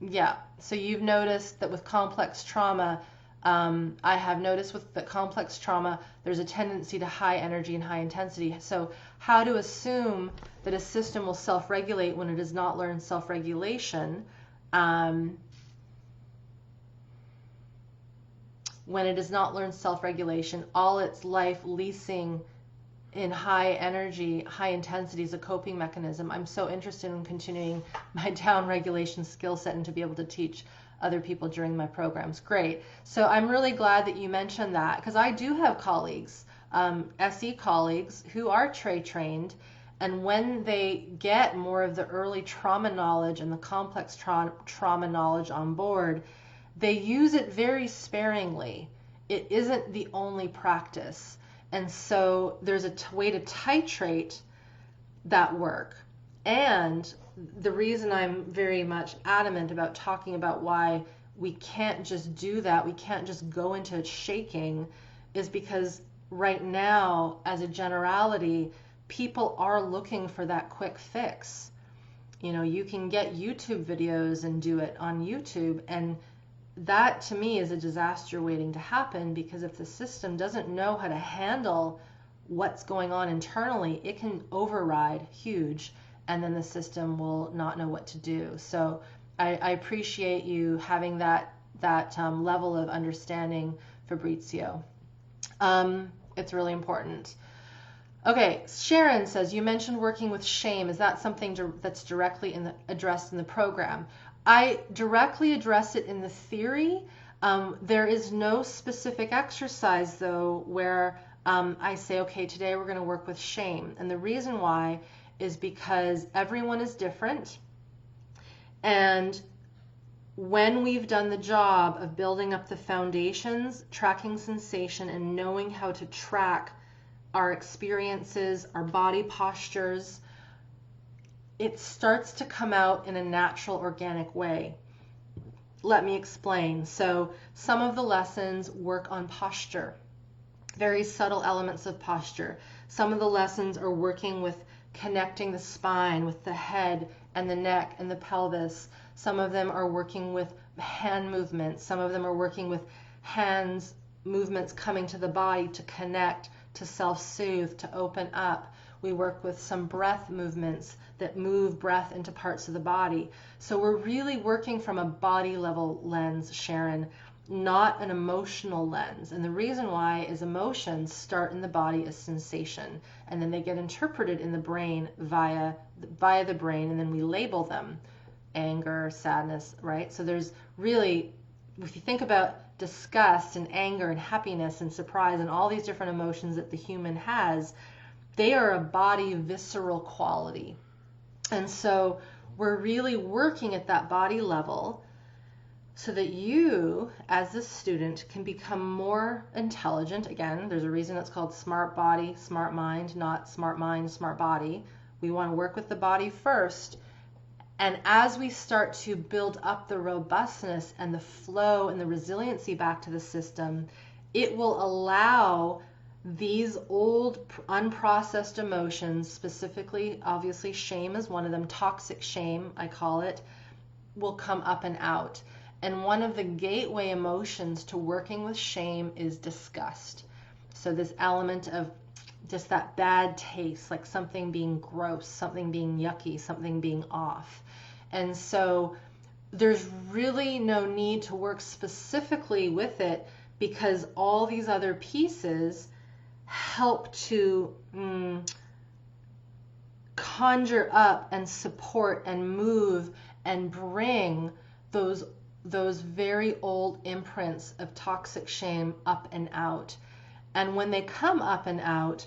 Yeah, so you've noticed that with complex trauma, I have noticed with the complex trauma, there's a tendency to high energy and high intensity. So how to assume that a system will self-regulate when it has not learned self-regulation, all its life leasing in high energy, high intensity is a coping mechanism. I'm so interested in continuing my down regulation skill set and to be able to teach other people during my programs. Great. So I'm really glad that you mentioned that, because I do have colleagues, SE colleagues, who are tray trained, and when they get more of the early trauma knowledge and the complex trauma knowledge on board, they use it very sparingly. It isn't the only practice. And so there's a way to titrate that work. And the reason I'm very much adamant about talking about why we can't just do that, we can't just go into shaking, is because right now, as a generality, people are looking for that quick fix. You know, you can get YouTube videos and do it on YouTube, and that to me is a disaster waiting to happen, because if the system doesn't know how to handle what's going on internally, it can override huge, and then the system will not know what to do. So I appreciate you having that level of understanding, Fabrizio. It's really important. Okay, Sharon says, you mentioned working with shame. Is that something that's directly addressed in the program? I directly address it in the theory. There is no specific exercise, though, where I say, okay, today we're going to work with shame. And the reason why is because everyone is different. And when we've done the job of building up the foundations, tracking sensation, and knowing how to track our experiences, our body postures, it starts to come out in a natural, organic way. Let me explain. So some of the lessons work on posture, very subtle elements of posture. Some of the lessons are working with connecting the spine with the head and the neck and the pelvis. Some of them are working with hand movements. Some of them are working with hands movements coming to the body to connect, to self-soothe, to open up. We work with some breath movements that move breath into parts of the body. So we're really working from a body level lens, Sharon, not an emotional lens. And the reason why is emotions start in the body as sensation, and then they get interpreted in the brain via the brain, and then we label them anger, sadness, right? So there's really, if you think about disgust and anger and happiness and surprise and all these different emotions that the human has, they are a body visceral quality. And so we're really working at that body level so that you, as a student, can become more intelligent. Again, there's a reason it's called smart body, smart mind, not smart mind, smart body. We want to work with the body first. And as we start to build up the robustness and the flow and the resiliency back to the system, it will allow these old unprocessed emotions, specifically, obviously shame is one of them, toxic shame, I call it, will come up and out. And one of the gateway emotions to working with shame is disgust. So this element of just that bad taste, like something being gross, something being yucky, something being off. And so there's really no need to work specifically with it, because all these other pieces help to conjure up and support and move and bring those very old imprints of toxic shame up and out. And when they come up and out,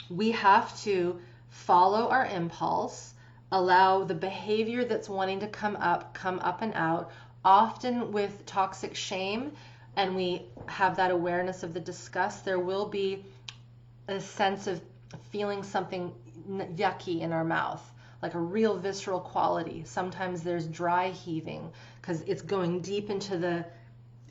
we have to follow our impulse, allow the behavior that's wanting to come up and out. Often with toxic shame, and we have that awareness of the disgust, there will be a sense of feeling something yucky in our mouth, like a real visceral quality. Sometimes there's dry heaving because it's going deep into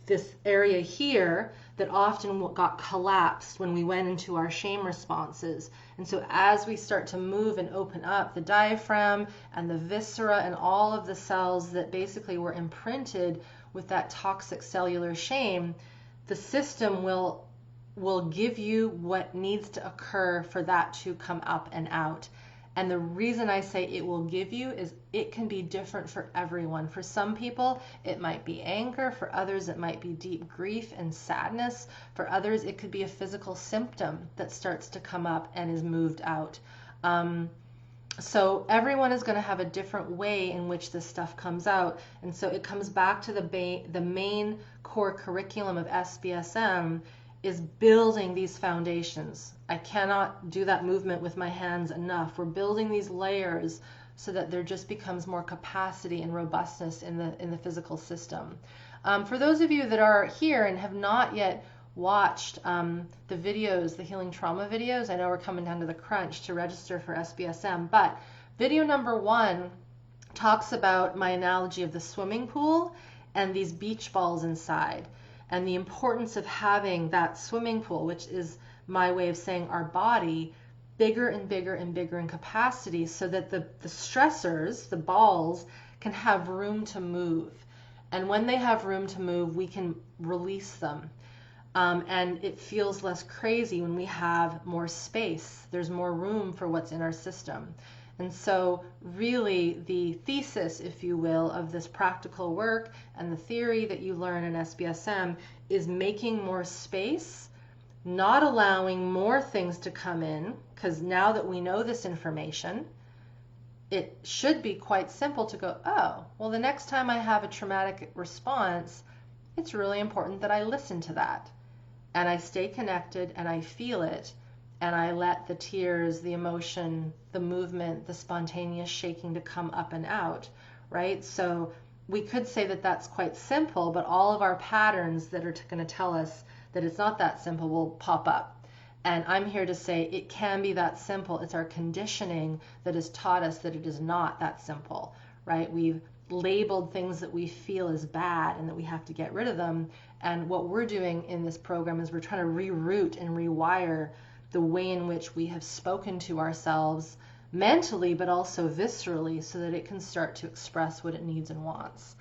this area here that often got collapsed when we went into our shame responses. And so as we start to move and open up the diaphragm and the viscera and all of the cells that basically were imprinted with that toxic cellular shame, the system will give you what needs to occur for that to come up and out. And the reason I say it will give you is it can be different for everyone. For some people, it might be anger. For others, it might be deep grief and sadness. For others, it could be a physical symptom that starts to come up and is moved out. So everyone is going to have a different way in which this stuff comes out. And so it comes back to the main core curriculum of SBSM is building these foundations. I cannot do that movement with my hands enough. We're building these layers so that there just becomes more capacity and robustness in the physical system. For those of you that are here and have not yet watched the videos, the healing trauma videos, I know we're coming down to the crunch to register for SBSM, but video number 1 talks about my analogy of the swimming pool and these beach balls inside, and the importance of having that swimming pool, which is my way of saying our body, bigger and bigger and bigger in capacity so that the stressors, the balls, can have room to move. And when they have room to move, we can release them. And it feels less crazy when we have more space. There's more room for what's in our system. And so really the thesis, if you will, of this practical work and the theory that you learn in SBSM is making more space, not allowing more things to come in, because now that we know this information, it should be quite simple to go, oh, well, the next time I have a traumatic response, it's really important that I listen to that. And I stay connected and I feel it. And I let the tears, the emotion, the movement, the spontaneous shaking to come up and out, right? So we could say that that's quite simple, but all of our patterns that are going to tell us that it's not that simple will pop up. And I'm here to say it can be that simple. It's our conditioning that has taught us that it is not that simple, right? We've labeled things that we feel as bad and that we have to get rid of them. And what we're doing in this program is we're trying to reroute and rewire the way in which we have spoken to ourselves mentally, but also viscerally, so that it can start to express what it needs and wants.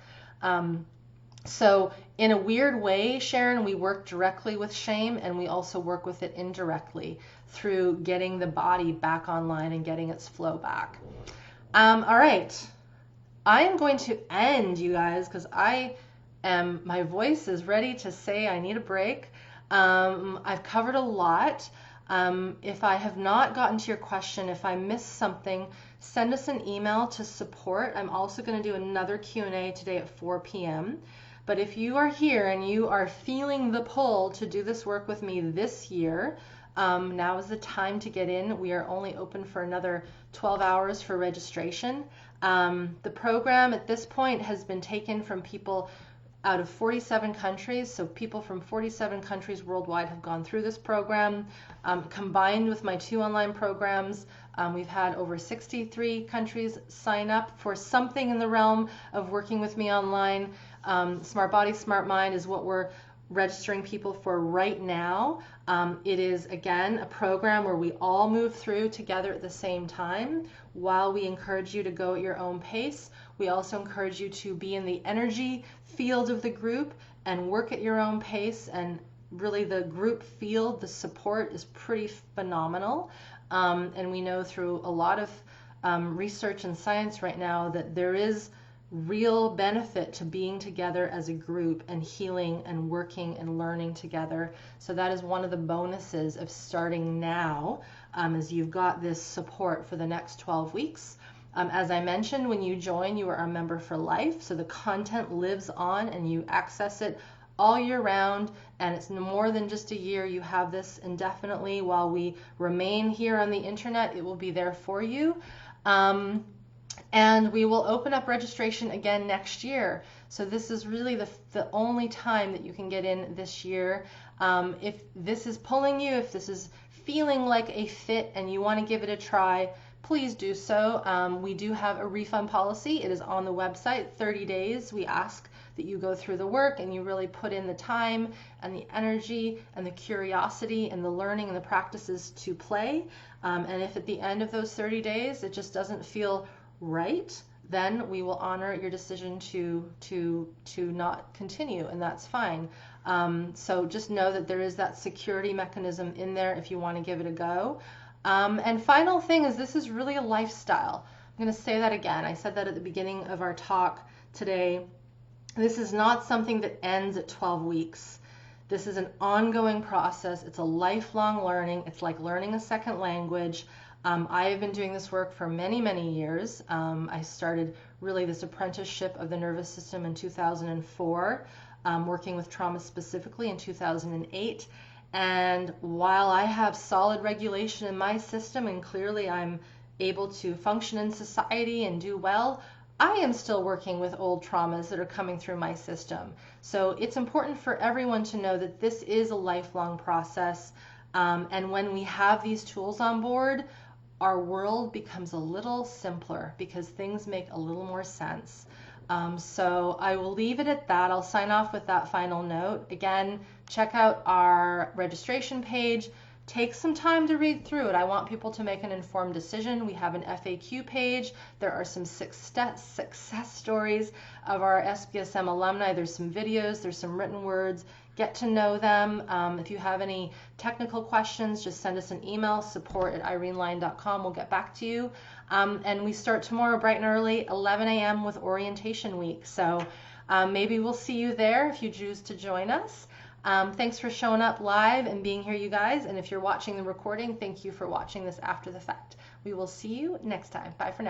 So in a weird way, Sharon, we work directly with shame, and we also work with it indirectly through getting the body back online and getting its flow back. All right. I am going to end, you guys, because my voice is ready to say I need a break. I've covered a lot. If I have not gotten to your question, if I missed something, send us an email to support. I'm also going to do another Q&A today at 4 p.m. But if you are here and you are feeling the pull to do this work with me this year, now is the time to get in. We are only open for another 12 hours for registration. The program at this point has been taken from people out of 47 countries, so people from 47 countries worldwide have gone through this program. Combined with my 2 online programs, we've had over 63 countries sign up for something in the realm of working with me online. Smart Body, Smart Mind is what we're registering people for right now. It is, again, a program where we all move through together at the same time. While we encourage you to go at your own pace, we also encourage you to be in the energy field of the group and work at your own pace. And really the group field, the support is pretty phenomenal. And we know through a lot of research and science right now that there is real benefit to being together as a group and healing and working and learning together. So that is one of the bonuses of starting now, as you've got this support for the next 12 weeks. As I mentioned, when you join, you are a member for life, so the content lives on and you access it all year round, and it's more than just a year. You have this indefinitely. While we remain here on the internet, it will be there for you. And we will open up registration again next year. So this is really the only time that you can get in this year. If this is pulling you, if this is feeling like a fit and you want to give it a try, please do so. We do have a refund policy. It is on the website, 30 days. We ask that you go through the work and you really put in the time and the energy and the curiosity and the learning and the practices to play. And if at the end of those 30 days it just doesn't feel right, then we will honor your decision to not continue, and that's fine. So just know that there is that security mechanism in there if you want to give it a go. And final thing is, this is really a lifestyle. I'm going to say that again. I said that at the beginning of our talk today. This is not something that ends at 12 weeks. This is an ongoing process. It's a lifelong learning. It's like learning a second language. I have been doing this work for many, many years. I started really this apprenticeship of the nervous system in 2004, working with trauma specifically in 2008. And while I have solid regulation in my system and clearly I'm able to function in society and do well, I am still working with old traumas that are coming through my system. So it's important for everyone to know that this is a lifelong process. And when we have these tools on board, our world becomes a little simpler because things make a little more sense. So I will leave it at that. I'll sign off with that final note. Again, check out our registration page. Take some time to read through it. I want people to make an informed decision. We have an FAQ page. There are some success stories of our SBSM alumni. There's some videos. There's some written words. Get to know them. If you have any technical questions, just send us an email, support@ireneline.com. We'll get back to you. And we start tomorrow bright and early, 11 a.m. with orientation week. So maybe we'll see you there if you choose to join us. Thanks for showing up live and being here, you guys. And if you're watching the recording, thank you for watching this after the fact. We will see you next time. Bye for now.